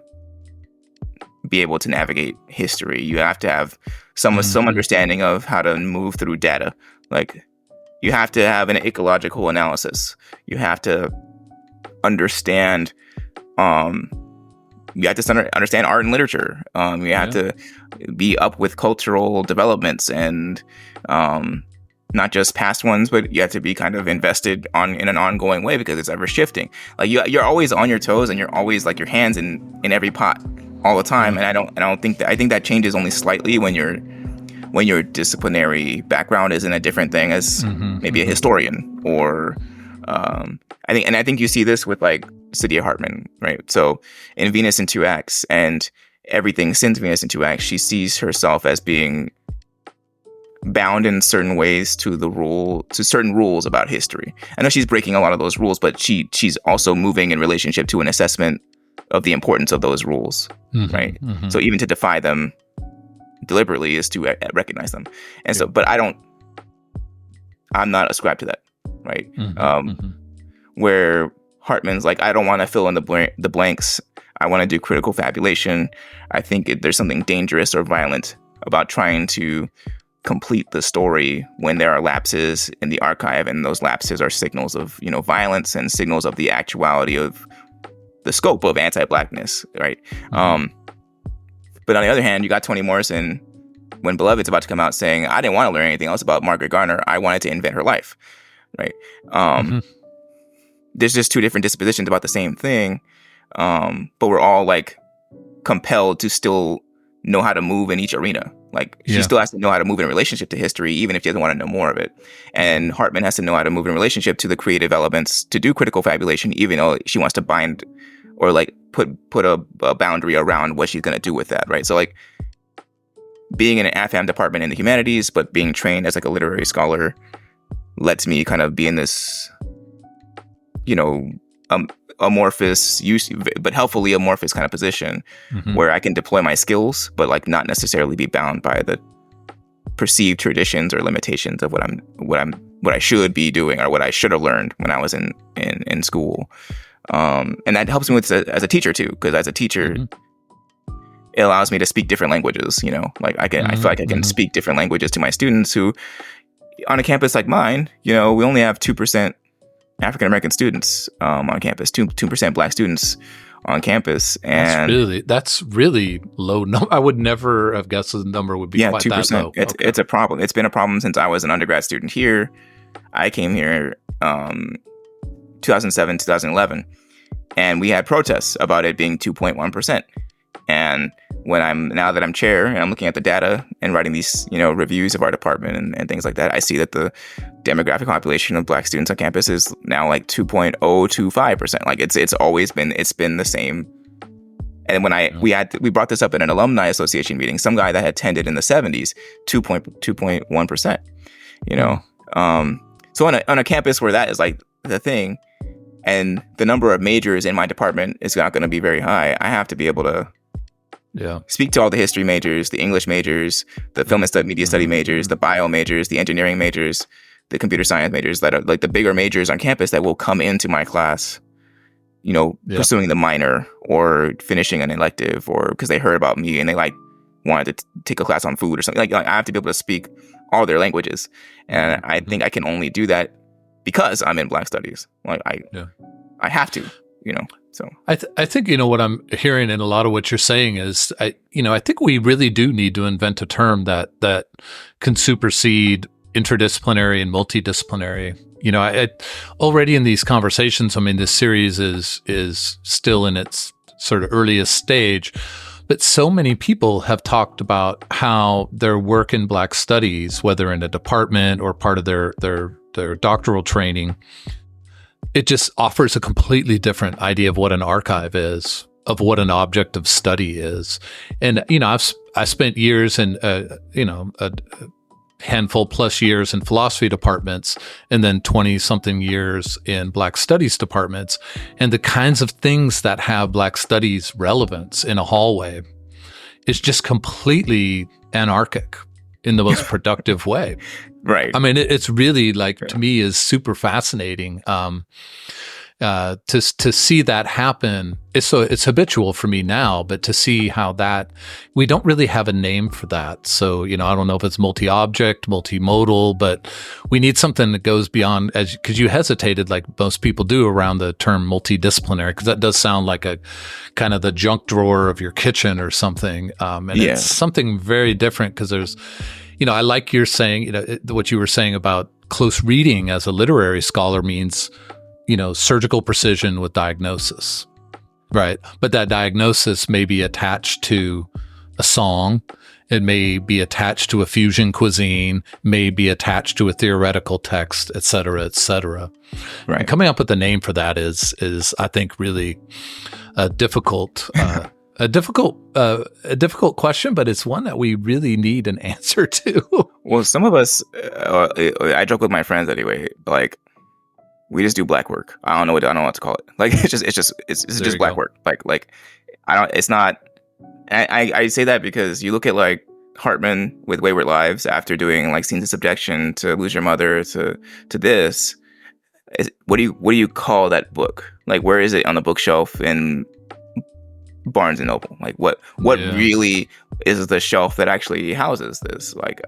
be able to navigate history. You have to have some understanding of how to move through data. Like you have to have an ecological analysis. You have to understand. You have to understand art and literature. You have to be up with cultural developments and not just past ones, but you have to be kind of invested in an ongoing way because it's ever shifting. Like you're always on your toes and you're always like your hands in every pot all the time. And I don't think I think that changes only slightly when your disciplinary background is in a different thing as maybe a historian or I think you see this with like Saidiya Hartman, right? So in Venus in Two Acts and everything since Venus in Two Acts, she sees herself as being bound in certain ways to certain rules about history. I know she's breaking a lot of those rules, but she's also moving in relationship to an assessment of the importance of those rules, right? So even to defy them deliberately is to recognize them. And so, but I'm not ascribed to that, right? Where Hartman's like, I don't want to fill in the blanks. I want to do critical fabulation. I think there's something dangerous or violent about trying to complete the story when there are lapses in the archive, and those lapses are signals of violence and signals of the actuality of the scope of anti-blackness, right? But on the other hand, you got Toni Morrison when Beloved's about to come out saying, I didn't want to learn anything else about Margaret Garner. I wanted to invent her life, right? There's just two different dispositions about the same thing, but we're all like compelled to still know how to move in each arena. Like she still has to know how to move in relationship to history, even if she doesn't want to know more of it. And Hartman has to know how to move in relationship to the creative elements to do critical fabulation, even though she wants to bind or like put a boundary around what she's going to do with that, right? So like being in an AFAM department in the humanities, but being trained as like a literary scholar lets me kind of be in this, amorphous, but helpfully amorphous kind of position where I can deploy my skills, but like not necessarily be bound by the perceived traditions or limitations of what I should be doing or what I should have learned when I was in school. And that helps me with as a teacher too, because as a teacher, it allows me to speak different languages. Like I feel like I can speak different languages to my students who, on a campus like mine, we only have 2% African American students on campus, 2% Black students on campus, and that's really low. No, I would never have guessed the number would be quite 2%. That low. It's a problem. It's been a problem since I was an undergrad student here. I came here 2007, 2011, and we had protests about it being 2.1%. And now that I'm chair and I'm looking at the data and writing these, reviews of our department and things like that, I see that the demographic population of Black students on campus is now like 2.025%. Like it's always been the same. And when we brought this up at an alumni association meeting, some guy that had attended in the 70s, 2.1%. So on a campus where that is like the thing, and the number of majors in my department is not going to be very high, I have to be able to speak to all the history majors, the English majors, the film and media study majors, the bio majors, the engineering majors, the computer science majors that are like the bigger majors on campus that will come into my class, pursuing the minor or finishing an elective, or because they heard about me and they like wanted to take a class on food or something. Like I have to be able to speak all their languages, and I think I can only do that because I'm in Black studies. Like I have to, So I think what I'm hearing in a lot of what you're saying is I think we really do need to invent a term that can supersede interdisciplinary and multidisciplinary. Already in these conversations, this series is still in its sort of earliest stage, but so many people have talked about how their work in Black studies, whether in a department or part of their doctoral training, it just offers a completely different idea of what an archive is, of what an object of study is. And, I spent years in, a handful plus years in philosophy departments, and then 20 something years in Black studies departments. And the kinds of things that have Black studies relevance in a hallway is just completely anarchic in the most productive way. Right. It's really to me is super fascinating to see that happen. It's habitual for me now, but to see how that, we don't really have a name for that. So, I don't know if it's multi-object, multimodal, but we need something that goes beyond, because you hesitated like most people do around the term multidisciplinary, because that does sound like a kind of the junk drawer of your kitchen or something. It's something very different, because there's, I like you're saying, what you were saying about close reading as a literary scholar means, surgical precision with diagnosis, right? But that diagnosis may be attached to a song. It may be attached to a fusion cuisine, may be attached to a theoretical text, et cetera, et cetera. Right. And coming up with a name for that is I think really difficult. A difficult question, but it's one that we really need an answer to. Well, some of us, I joke with my friends anyway, like we just do Black work. I don't know what to call it. Like it's just Black work. Like it's not. I say that because you look at like Hartman with Wayward Lives after doing like Scenes of Subjection, to Lose Your Mother, to this. What do you call that book? Like where is it on the bookshelf in Barnes and Noble? Like what really is the shelf that actually houses this? Like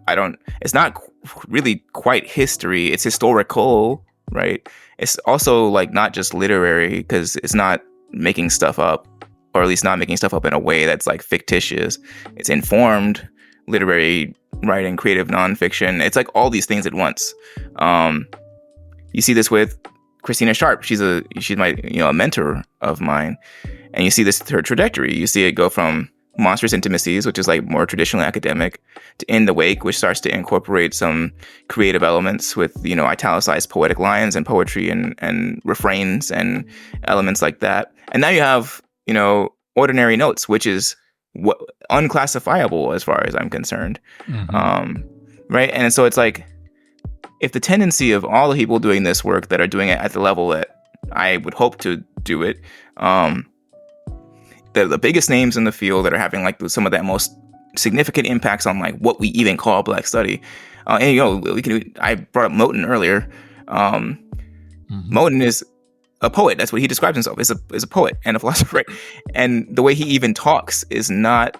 it's not really quite history. It's historical, right? It's also like not just literary, because it's not making stuff up, or at least not making stuff up in a way that's like fictitious. It's informed literary writing, creative nonfiction. It's like all these things at once. You see this with Christina Sharp. She's my a mentor of mine. And you see this, her trajectory. You see it go from Monstrous Intimacies, which is like more traditionally academic, to In the Wake, which starts to incorporate some creative elements with, italicized poetic lines and poetry and refrains and elements like that. And now you have, Ordinary Notes, which is unclassifiable as far as I'm concerned. Right. And so it's like, if the tendency of all the people doing this work that are doing it at the level that I would hope to do it, the biggest names in the field that are having like some of that most significant impacts on like what we even call Black study. And I brought up Moten earlier. Moten is a poet. That's what he describes himself, is a poet and a philosopher. Right? And the way he even talks is not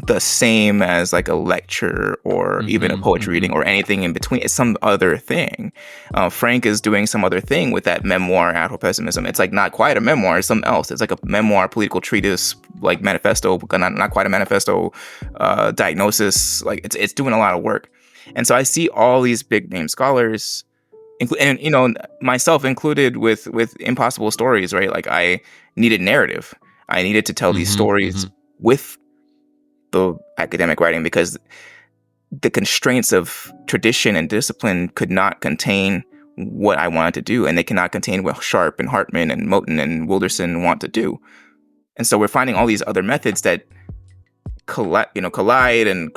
the same as like a lecture or even a poetry reading or anything in between. It's some other thing. Frank is doing some other thing with that memoir Afro-pessimism. It's like not quite a memoir, it's something else. It's like a memoir, political treatise, like manifesto, not quite a manifesto, diagnosis. Like it's doing a lot of work. And so I see all these big name scholars, and myself included, with impossible stories, right? Like I needed narrative. I needed to tell these stories with the academic writing, because the constraints of tradition and discipline could not contain what I wanted to do, and they cannot contain what Sharp and Hartman and Moten and Wilderson want to do. And so we're finding all these other methods that collide and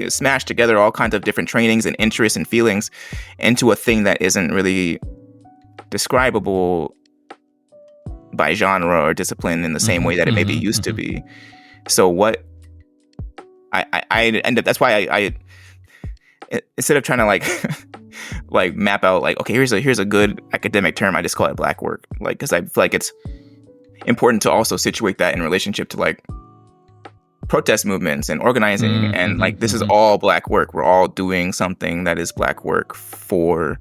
smash together all kinds of different trainings and interests and feelings into a thing that isn't really describable by genre or discipline in the same way that it maybe used to be. So what I end up, that's why I instead of trying to like map out like, okay, here's a good academic term, I just call it Black work, like, because I feel like it's important to also situate that in relationship to like protest movements and organizing, and like this is all Black work. We're all doing something that is Black work for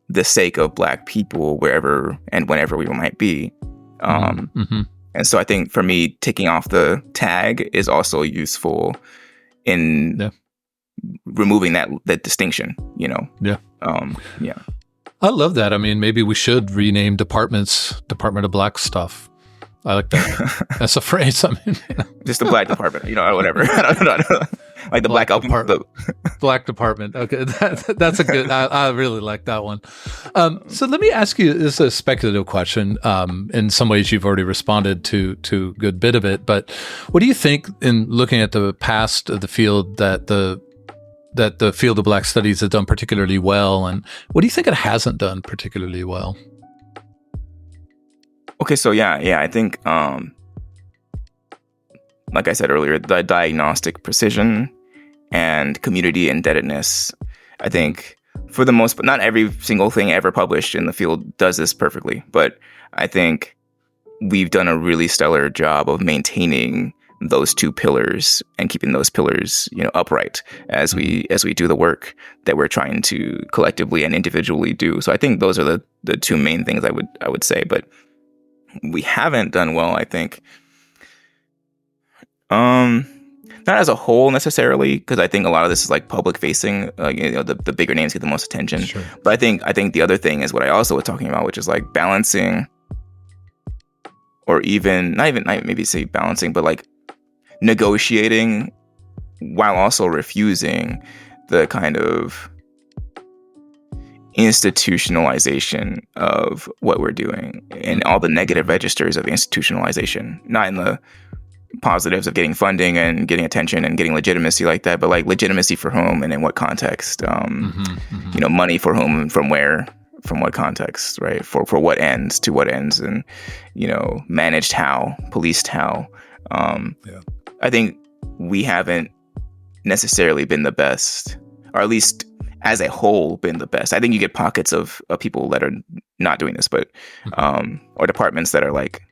the sake of Black people, wherever and whenever we might be. And so I think for me, taking off the tag is also useful in removing that distinction, Yeah. I love that. I mean, maybe we should rename departments Department of Black Stuff. I like that. That's a phrase. I mean, just the Black department, or whatever. I don't know. Like the Black department. Black department. Okay, that's a good. I really like that one. So let me ask you. This is a speculative question. In some ways, you've already responded to a good bit of it. But what do you think, in looking at the past of the field, that the field of Black studies has done particularly well, and what do you think it hasn't done particularly well? Okay, so I think, like I said earlier, the diagnostic precision and community indebtedness, I think for the most, but not every single thing ever published in the field does this perfectly, but I think we've done a really stellar job of maintaining those two pillars and keeping those pillars, upright as we do the work that we're trying to collectively and individually do. So I think those are the two main things I would say, but we haven't done well, I think. Not as a whole necessarily, because I think a lot of this is like public facing. The bigger names get the most attention. Sure. But I think the other thing is what I also was talking about, which is like balancing, or not maybe say balancing, but like negotiating while also refusing the kind of institutionalization of what we're doing and all the negative registers of institutionalization, not in the positives of getting funding and getting attention and getting legitimacy like that, but like legitimacy for whom and in what context, money for whom and from where, from what context, right? For what ends, to what ends, and, managed how, policed how. I think we haven't necessarily been the best, or at least as a whole been the best. I think you get pockets of people that are not doing this, but or departments that are like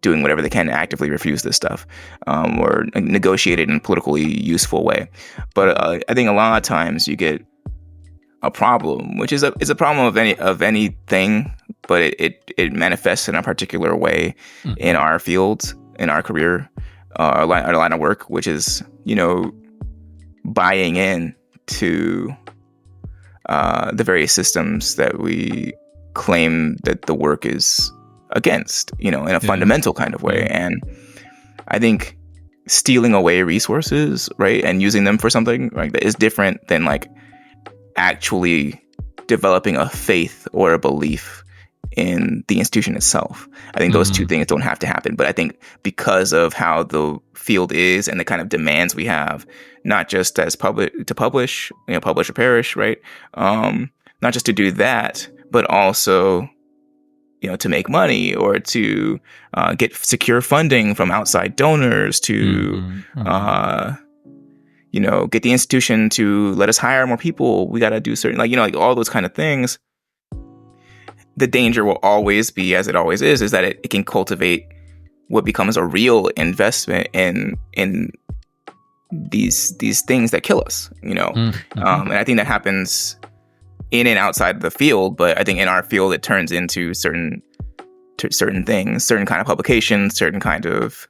doing whatever they can to actively refuse this stuff, or negotiate it in a politically useful way. But I think a lot of times you get a problem, which is a problem of anything, but it manifests in a particular way in our field, in our career, our line of work, which is buying in to the various systems that we claim that the work is against, in a fundamental kind of way. And I think stealing away resources, right, and using them for something, right, that is different than like actually developing a faith or a belief in the institution itself. I think those two things don't have to happen. But I think because of how the field is and the kind of demands we have, not just as publish, publish or perish, right? Not just to do that, but also, to make money or to get secure funding from outside donors to, get the institution to let us hire more people. We got to do certain, like all those kind of things. The danger will always be, as it always is that it can cultivate what becomes a real investment in these things that kill us, and I think that happens in and outside the field. But I think in our field, it turns into certain things, certain kind of publications, certain kind of,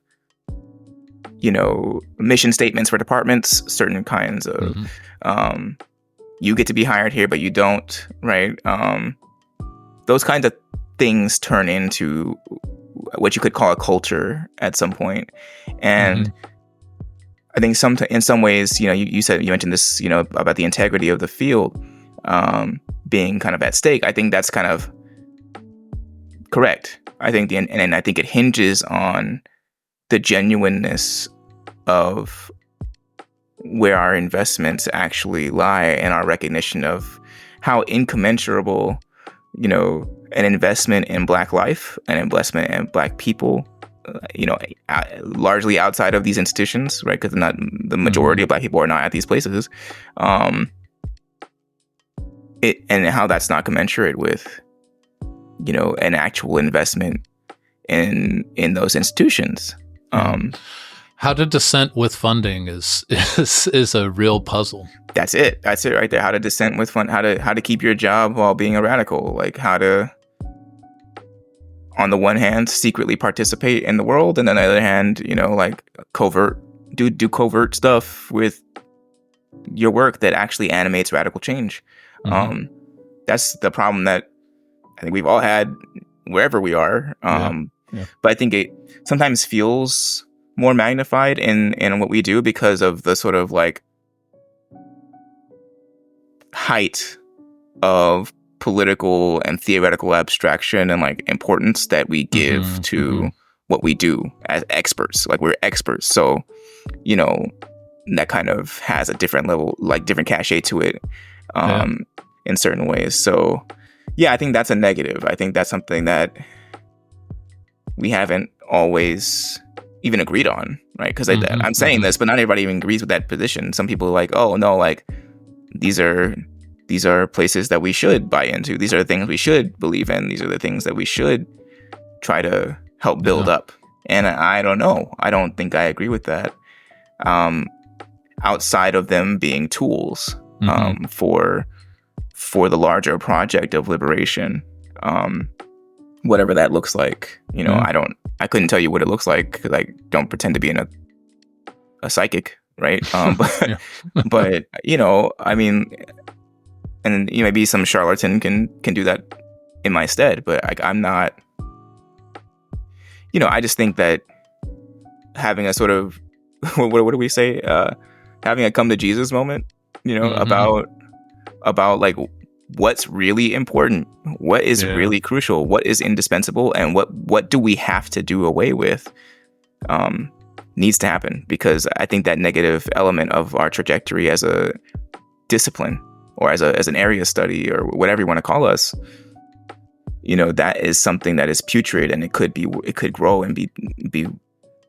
mission statements for departments, certain kinds of, you get to be hired here, but you don't, right? Those kinds of things turn into what you could call a culture at some point. And I think in some ways, you mentioned this, about the integrity of the field being kind of at stake. I think that's kind of correct. I think and I think it hinges on the genuineness of where our investments actually lie and our recognition of how incommensurable, an investment in Black life, an investment in Black people, largely outside of these institutions, right? Because not the majority of Black people are not at these places. And how that's not commensurate with, an actual investment in those institutions. How to dissent with funding is a real puzzle. That's it right there. How to dissent with fund, how to keep your job while being a radical, like how to, on the one hand, secretly participate in the world, and on the other hand, do covert stuff with your work that actually animates radical change. That's the problem that I think we've all had wherever we are. But I think it sometimes feels more magnified in what we do because of the sort of like height of political and theoretical abstraction and like importance that we give to what we do as experts. Like we're experts. So, that kind of has a different level, like different cachet to it in certain ways. So yeah, I think that's a negative. I think that's something that we haven't always even agreed on, right? Because I'm saying this, but not everybody even agrees with that position. Some people are like, oh no, like these are places that we should buy into. These are the things we should believe in. These are the things that we should try to help build up. And I don't know. I don't think I agree with that. Outside of them being tools for the larger project of liberation, whatever that looks like. I couldn't tell you what it looks like because I don't pretend to be a psychic, right? But I mean, and maybe some charlatan can do that in my stead, but I'm not. I just think that having a sort of what do we say? Having a come to Jesus moment, about like what's really important, what is really crucial, what is indispensable, and what do we have to do away with needs to happen, because I think that negative element of our trajectory as a discipline or as an area study or whatever you want to call us, that is something that is putrid, and it could grow and be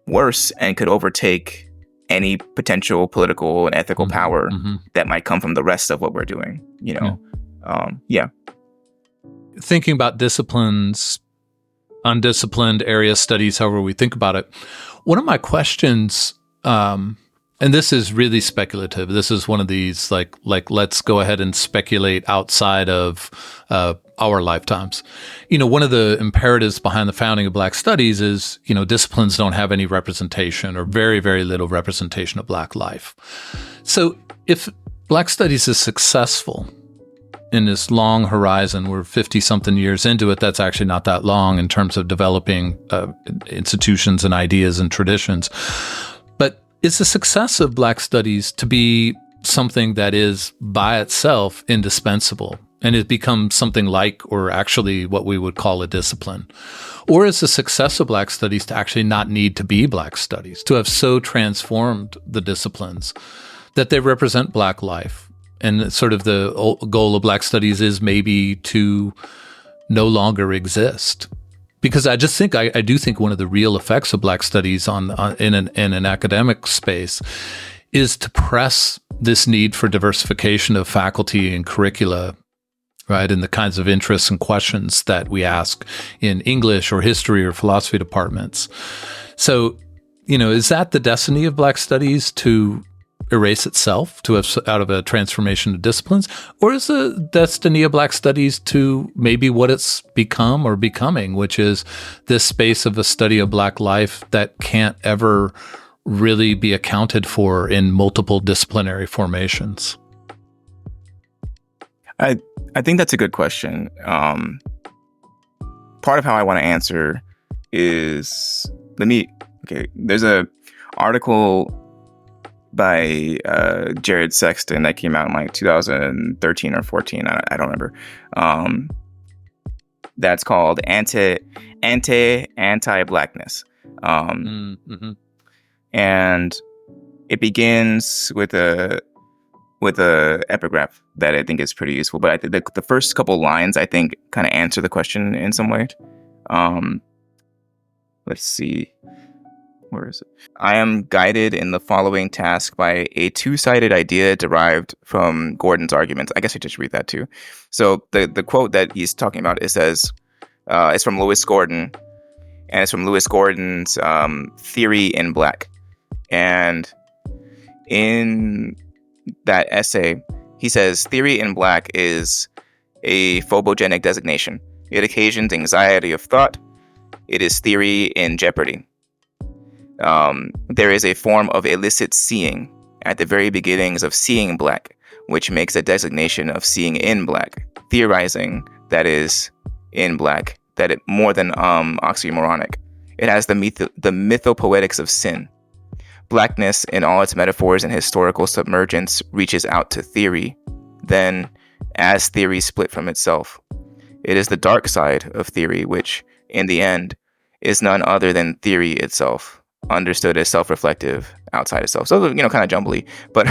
worse and could overtake any potential political and ethical power that might come from the rest of what we're doing, Thinking about disciplines, undisciplined area studies, however we think about it, one of my questions, and this is really speculative. This is one of these like let's go ahead and speculate outside of our lifetimes. One of the imperatives behind the founding of Black Studies is, disciplines don't have any representation or very, very little representation of Black life. So if Black Studies is successful in this long horizon, we're 50-something years into it, that's actually not that long in terms of developing institutions and ideas and traditions. But is the success of Black studies to be something that is by itself indispensable and it becomes something like, or actually what we would call a discipline? Or is the success of Black studies to actually not need to be Black studies, to have so transformed the disciplines that they represent Black life? And sort of the goal of Black studies is maybe to no longer exist. Because I just think, I do think one of the real effects of Black studies in an academic space is to press this need for diversification of faculty and curricula, right? And the kinds of interests and questions that we ask in English or history or philosophy departments. So, is that the destiny of Black studies, to erase itself, to have out of a transformation of disciplines? Or is the destiny of Black studies to maybe what it's become or becoming, which is this space of a study of Black life that can't ever really be accounted for in multiple disciplinary formations? I think that's a good question. Part of how I want to answer is, there's a article by Jared Sexton that came out in like 2013 or 14. I don't remember. That's called anti-blackness. And it begins with a epigraph that I think is pretty useful. But I think the first couple lines, I think, kind of answer the question in some way. Let's see. Where is it? I am guided in the following task by a two-sided idea derived from Gordon's arguments. I guess I just read that too. So the quote that he's talking about, it says, it's from Lewis Gordon, and it's from Lewis Gordon's Theory in Black. And in that essay, he says, theory in Black is a phobogenic designation. It occasions anxiety of thought. It is theory in jeopardy. There is a form of illicit seeing at the very beginnings of seeing Black, which makes a designation of seeing in Black, theorizing that is in Black, that it more than oxymoronic. It has the mythopoetics of sin. Blackness, in all its metaphors and historical submergence, reaches out to theory, then, as theory split from itself. It is the dark side of theory, which, in the end, is none other than theory itself, understood as self-reflective outside itself. So, kind of jumbly, but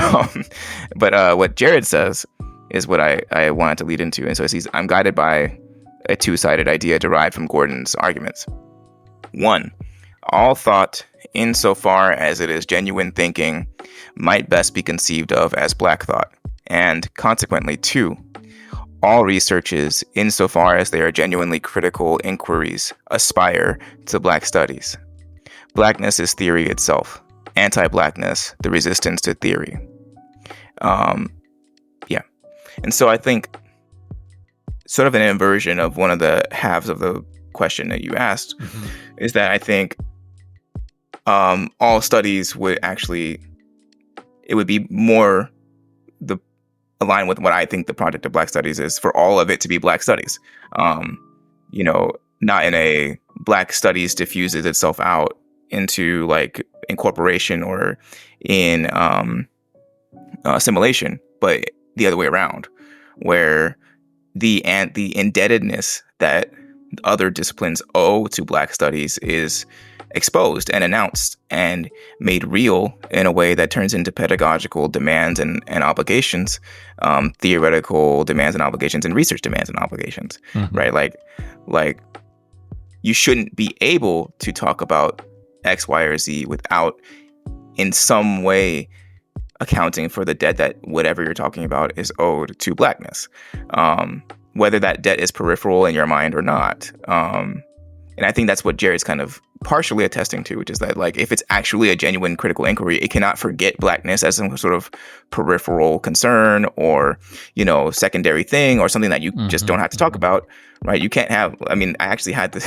what Jared says is what I wanted to lead into. And so I'm guided by a two-sided idea derived from Gordon's arguments. 1, all thought, insofar as it is genuine thinking, might best be conceived of as Black thought. And consequently, 2, all researches, insofar as they are genuinely critical inquiries, aspire to Black studies. Blackness is theory itself. Anti-blackness, the resistance to theory. And so I think sort of an inversion of one of the halves of the question that you asked is that I think all studies would actually, it would be more aligned with what I think the project of Black studies is, for all of it to be Black studies. Not in a Black studies diffuses itself out into like incorporation or in assimilation, but the other way around, where the indebtedness that other disciplines owe to Black studies is exposed and announced and made real in a way that turns into pedagogical demands and obligations, theoretical demands and obligations, and research demands and obligations, right? Like you shouldn't be able to talk about X, Y, or Z without in some way accounting for the debt that whatever you're talking about is owed to Blackness, whether that debt is peripheral in your mind or not. And I think that's what Jared's kind of partially attesting to, which is that, like, if it's actually a genuine critical inquiry, it cannot forget Blackness as some sort of peripheral concern or, secondary thing or something that you just don't have to talk about, right? You can't have, I actually had this,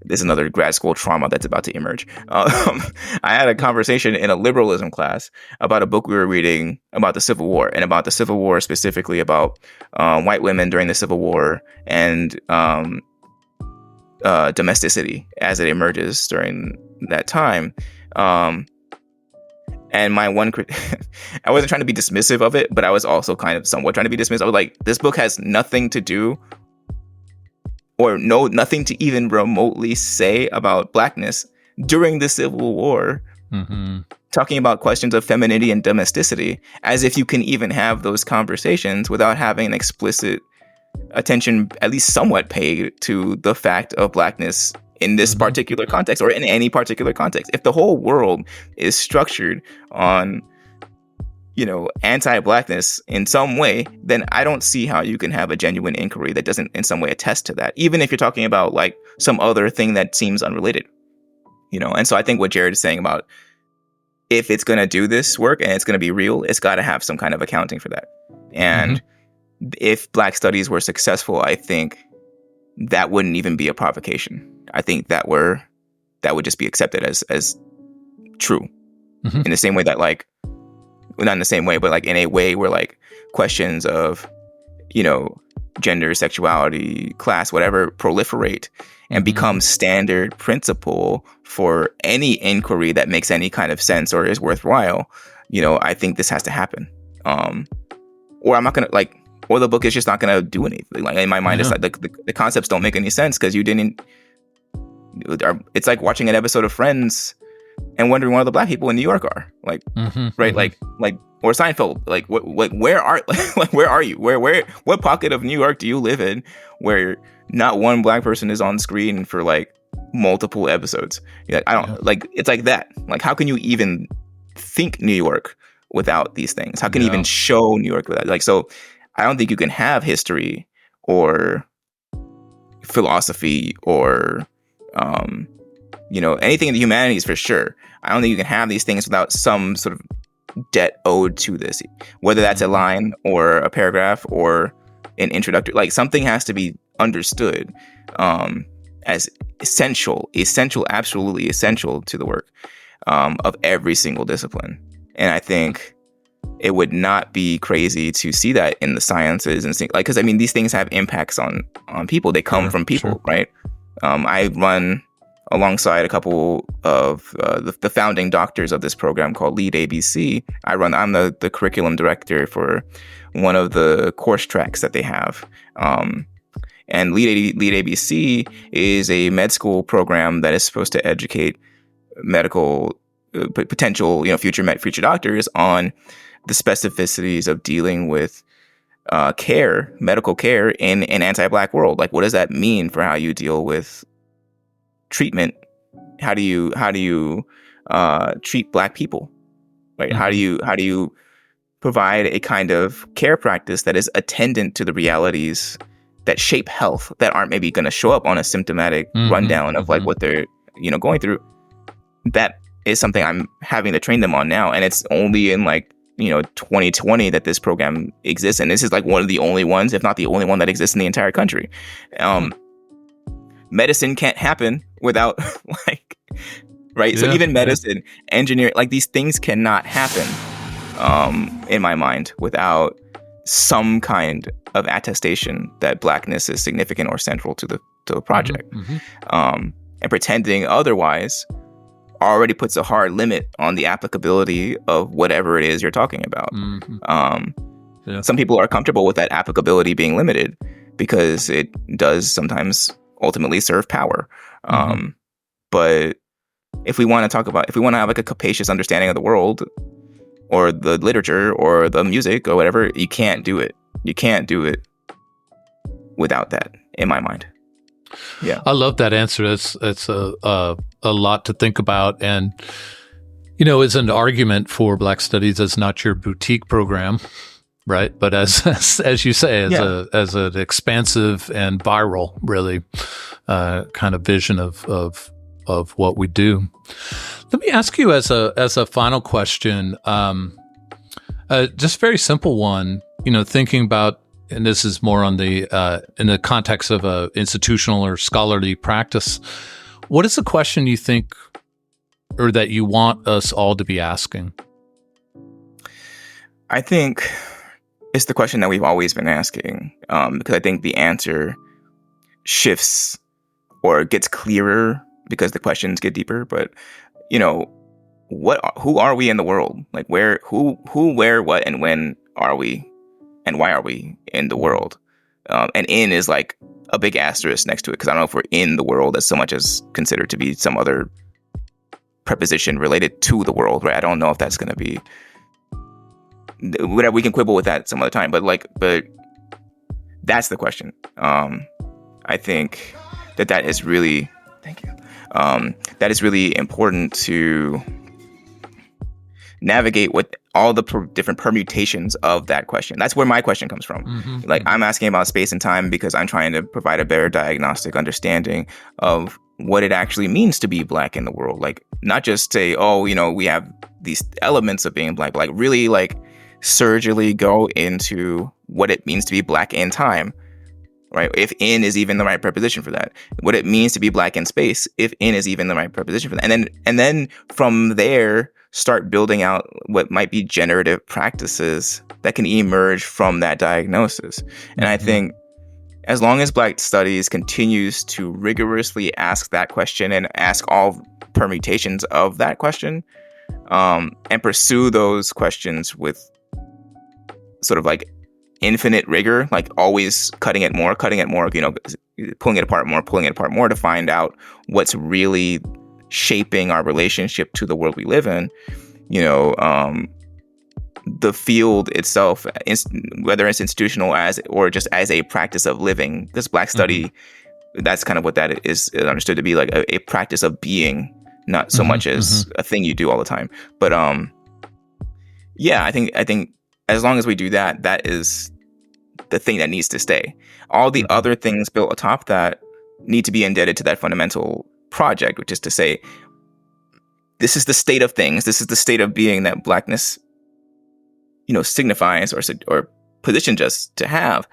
this is another grad school trauma that's about to emerge. I had a conversation in a liberalism class about a book we were reading about the Civil War, and about the Civil War specifically about white women during the Civil War and domesticity as it emerges during that time. And my one, I wasn't trying to be dismissive of it, but I was also kind of somewhat trying to be dismissive. I was like, this book has nothing to do, or nothing to even remotely say about blackness during the Civil War. Mm-hmm. Talking about questions of femininity and domesticity, as if you can even have those conversations without having an explicit attention, at least somewhat paid, to the fact of blackness in this particular context, or in any particular context. If the whole world is structured on, anti-blackness in some way, then I don't see how you can have a genuine inquiry that doesn't in some way attest to that, even if you're talking about like some other thing that seems unrelated. And so I think what Jared is saying about, if it's going to do this work and it's going to be real, it's got to have some kind of accounting for that. And if Black Studies were successful, I think that wouldn't even be a provocation. I think that would just be accepted as true. In the same way that, like, well, not in the same way, but like in a way where like questions of, gender, sexuality, class, whatever, proliferate and become standard principle for any inquiry that makes any kind of sense or is worthwhile. I think this has to happen. Or I'm not gonna like, or the book is just not gonna do anything. Like, in my mind, it's like the concepts don't make any sense because you didn't. It's like watching an episode of Friends and wondering where the Black people in New York are. Like, right? Like, or Seinfeld. Like, where are you? What pocket of New York do you live in where not one Black person is on screen for like multiple episodes? I don't like. It's like that. Like, how can you even think New York without these things? How can you even show New York without? Like, so I don't think you can have history or philosophy or anything in the humanities, for sure. I don't think you can have these things without some sort of debt owed to this, whether that's a line or a paragraph or an introductory. Like, something has to be understood as essential, absolutely essential to the work of every single discipline. And I think it would not be crazy to see that in the sciences and think, like, because I mean, these things have impacts on people. They come from people, right? I run alongside a couple of the founding doctors of this program called Lead ABC. I'm the curriculum director for one of the course tracks that they have. And Lead ABC is a med school program that is supposed to educate medical potential, future doctors on the specificities of dealing with medical care in an anti-Black world. Like, what does that mean for how you deal with treatment? How do you treat Black people? Right? How do you provide a kind of care practice that is attendant to the realities that shape health that aren't maybe going to show up on a symptomatic rundown of like what they're going through? That is something I'm having to train them on now, and it's only in like 2020 that this program exists, and this is like one of the only ones, if not the only one, that exists in the entire country. Medicine can't happen without like, right? So even medicine, engineering, like these things cannot happen in my mind without some kind of attestation that Blackness is significant or central to the project. And pretending otherwise already puts a hard limit on the applicability of whatever it is you're talking about. Some people are comfortable with that applicability being limited because it does sometimes ultimately serve power. But if we want to have like a capacious understanding of the world or the literature or the music or whatever, you can't do it. You can't do it without that, in my mind. Yeah, I love that answer. It's a lot to think about, and it's an argument for Black Studies as not your boutique program, right? But as you say, as an expansive and viral, really kind of vision of what we do. Let me ask you as a final question, just a very simple one. Thinking about, and this is more on in the context of a institutional or scholarly practice. What is the question you think, or that you want us all to be asking? I think it's the question that we've always been asking, because I think the answer shifts or gets clearer because the questions get deeper. But, who are we in the world? Like who, where, what, and when are we, and why are we in the world? And in is like a big asterisk next to it, because I don't know if we're in the world as so much as considered to be some other preposition related to the world, right? I don't know if that's going to be whatever. We can quibble with that some other time, but that's the question. I think that is really, thank you. That is really important to navigate with all the different permutations of that question. That's where my question comes from. I'm asking about space and time because I'm trying to provide a better diagnostic understanding of what it actually means to be Black in the world. Like, not just say, oh, we have these elements of being Black, but like really like surgically go into what it means to be Black in time, right? If in is even the right preposition for that. What it means to be Black in space, if in is even the right preposition for that. And then from there, start building out what might be generative practices that can emerge from that diagnosis. And I think as long as Black Studies continues to rigorously ask that question and ask all permutations of that question, and pursue those questions with sort of like infinite rigor, like always cutting it more, pulling it apart more to find out what's really shaping our relationship to the world we live in, the field itself, whether it's institutional or just as a practice of living, this Black study, that's kind of what that is understood to be, like a practice of being, not so much as a thing you do all the time. But I think as long as we do that, that is the thing that needs to stay. All the other things built atop that need to be indebted to that fundamental project, which is to say, this is the state of things. This is the state of being that Blackness, signifies or positions us to have.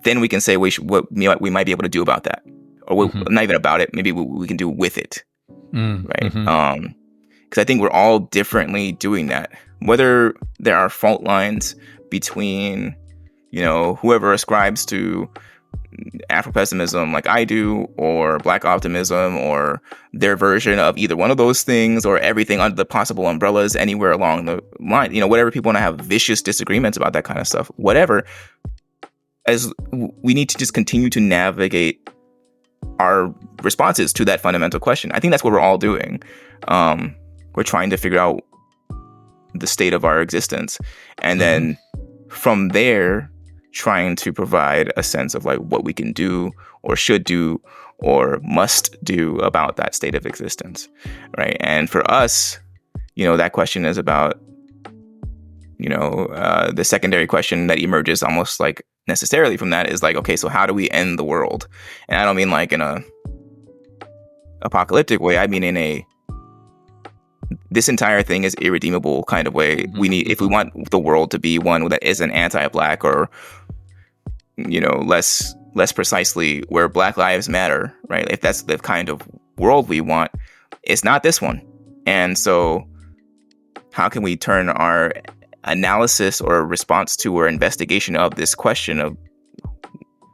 Then we can say what we might be able to do about that, or not even about it. Maybe we can do with it, right? Because I think we're all differently doing that. Whether there are fault lines between, whoever ascribes to Afro-pessimism like I do, or Black optimism, or their version of either one of those things, or everything under the possible umbrellas anywhere along the line, whatever, people want to have vicious disagreements about that kind of stuff, whatever, as we need to just continue to navigate our responses to that fundamental question. I think that's what we're all doing. We're trying to figure out the state of our existence, and then from there trying to provide a sense of like what we can do or should do or must do about that state of existence, right? And for us, that question is about, the secondary question that emerges almost like necessarily from that is like, okay, so how do we end the world? And I don't mean like in a apocalyptic way. I mean in this entire thing is irredeemable kind of way. We need, if we want the world to be one that isn't anti-Black, or less precisely where Black lives matter, right? If that's the kind of world we want, it's not this one. And so how can we turn our analysis or response to or investigation of this question of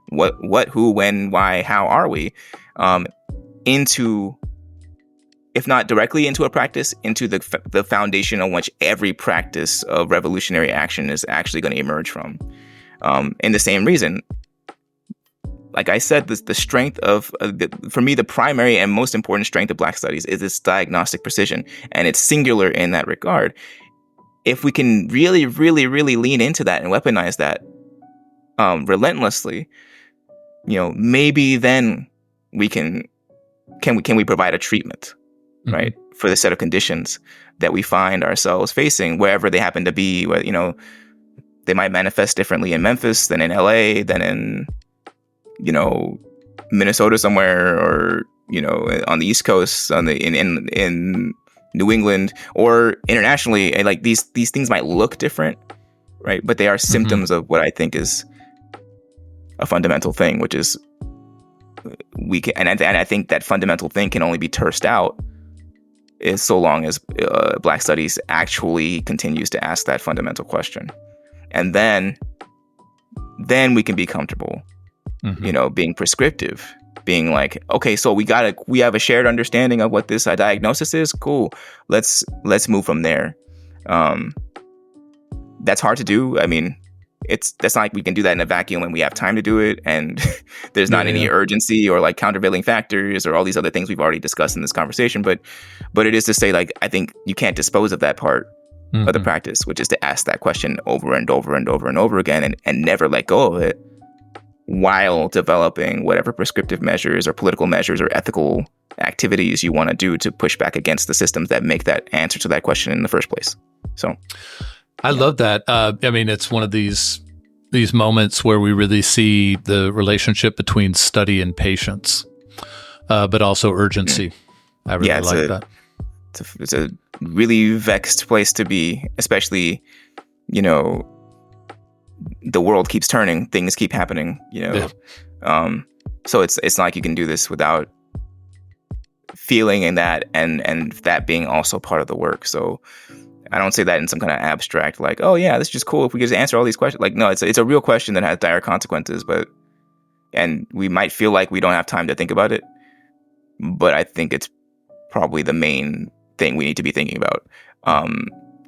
what, who, when, why, how are we, into, if not directly into a practice, into the foundation on which every practice of revolutionary action is actually going to emerge from. And the same reason, like I said, the strength of, for me, the primary and most important strength of Black Studies is its diagnostic precision, and it's singular in that regard. If we can really, really, really lean into that and weaponize that relentlessly, maybe then we can we provide a treatment, right, for the set of conditions that we find ourselves facing, wherever they happen to be. Where, they might manifest differently in Memphis than in LA, than in, Minnesota somewhere, or, on the East Coast, in New England, or internationally. And like these things might look different, right? But they are symptoms of what I think is a fundamental thing, which is we can, and I think that fundamental thing can only be tersed out is so long as Black Studies actually continues to ask that fundamental question. And then we can be comfortable, being prescriptive being like, okay, so we have a shared understanding of what this diagnosis is. Cool. Let's move from there. That's hard to do. I mean, that's not like we can do that in a vacuum when we have time to do it, and there's not any urgency or like countervailing factors or all these other things we've already discussed in this conversation. But it is to say, like, I think you can't dispose of that part of the practice, which is to ask that question over and over and over and over again, and never let go of it, while developing whatever prescriptive measures or political measures or ethical activities you want to do to push back against the systems that make that answer to that question in the first place. So I love that. I mean, it's one of these moments where we really see the relationship between study and patience, but also urgency. I really like that. It's a really vexed place to be, especially, you know, the world keeps turning, things keep happening, you know. Yeah. So it's not like you can do this without feeling in that and that being also part of the work. So I don't say that in some kind of abstract, like, oh yeah, this is just cool if we just answer all these questions. Like, no, it's a real question that has dire consequences, and we might feel like we don't have time to think about it, but I think it's probably the main thing we need to be thinking about,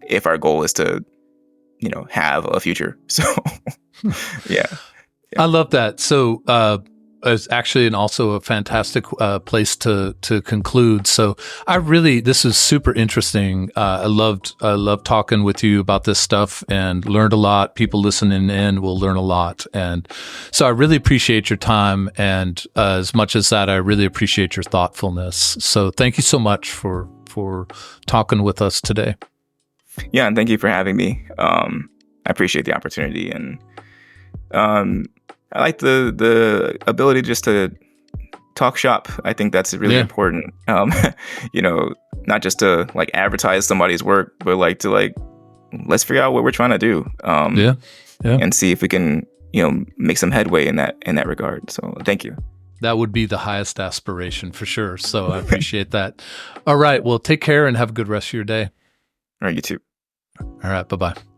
if our goal is to, you know, have a future. So yeah. I love that. So it's actually also a fantastic place to conclude. So this is super interesting. I loved talking with you about this stuff and learned a lot. People listening in will learn a lot. And so I really appreciate your time. And as much as that, I really appreciate your thoughtfulness. So thank you so much for talking with us today. Yeah. And thank you for having me. I appreciate the opportunity, and I like the ability just to talk shop. I think that's really important. You know, not just to like advertise somebody's work, but like to like, let's figure out what we're trying to do. And see if we can, you know, make some headway in that regard. So thank you. That would be the highest aspiration for sure. So I appreciate that. All right. Well, take care and have a good rest of your day. All right. You too. All right. Bye-bye.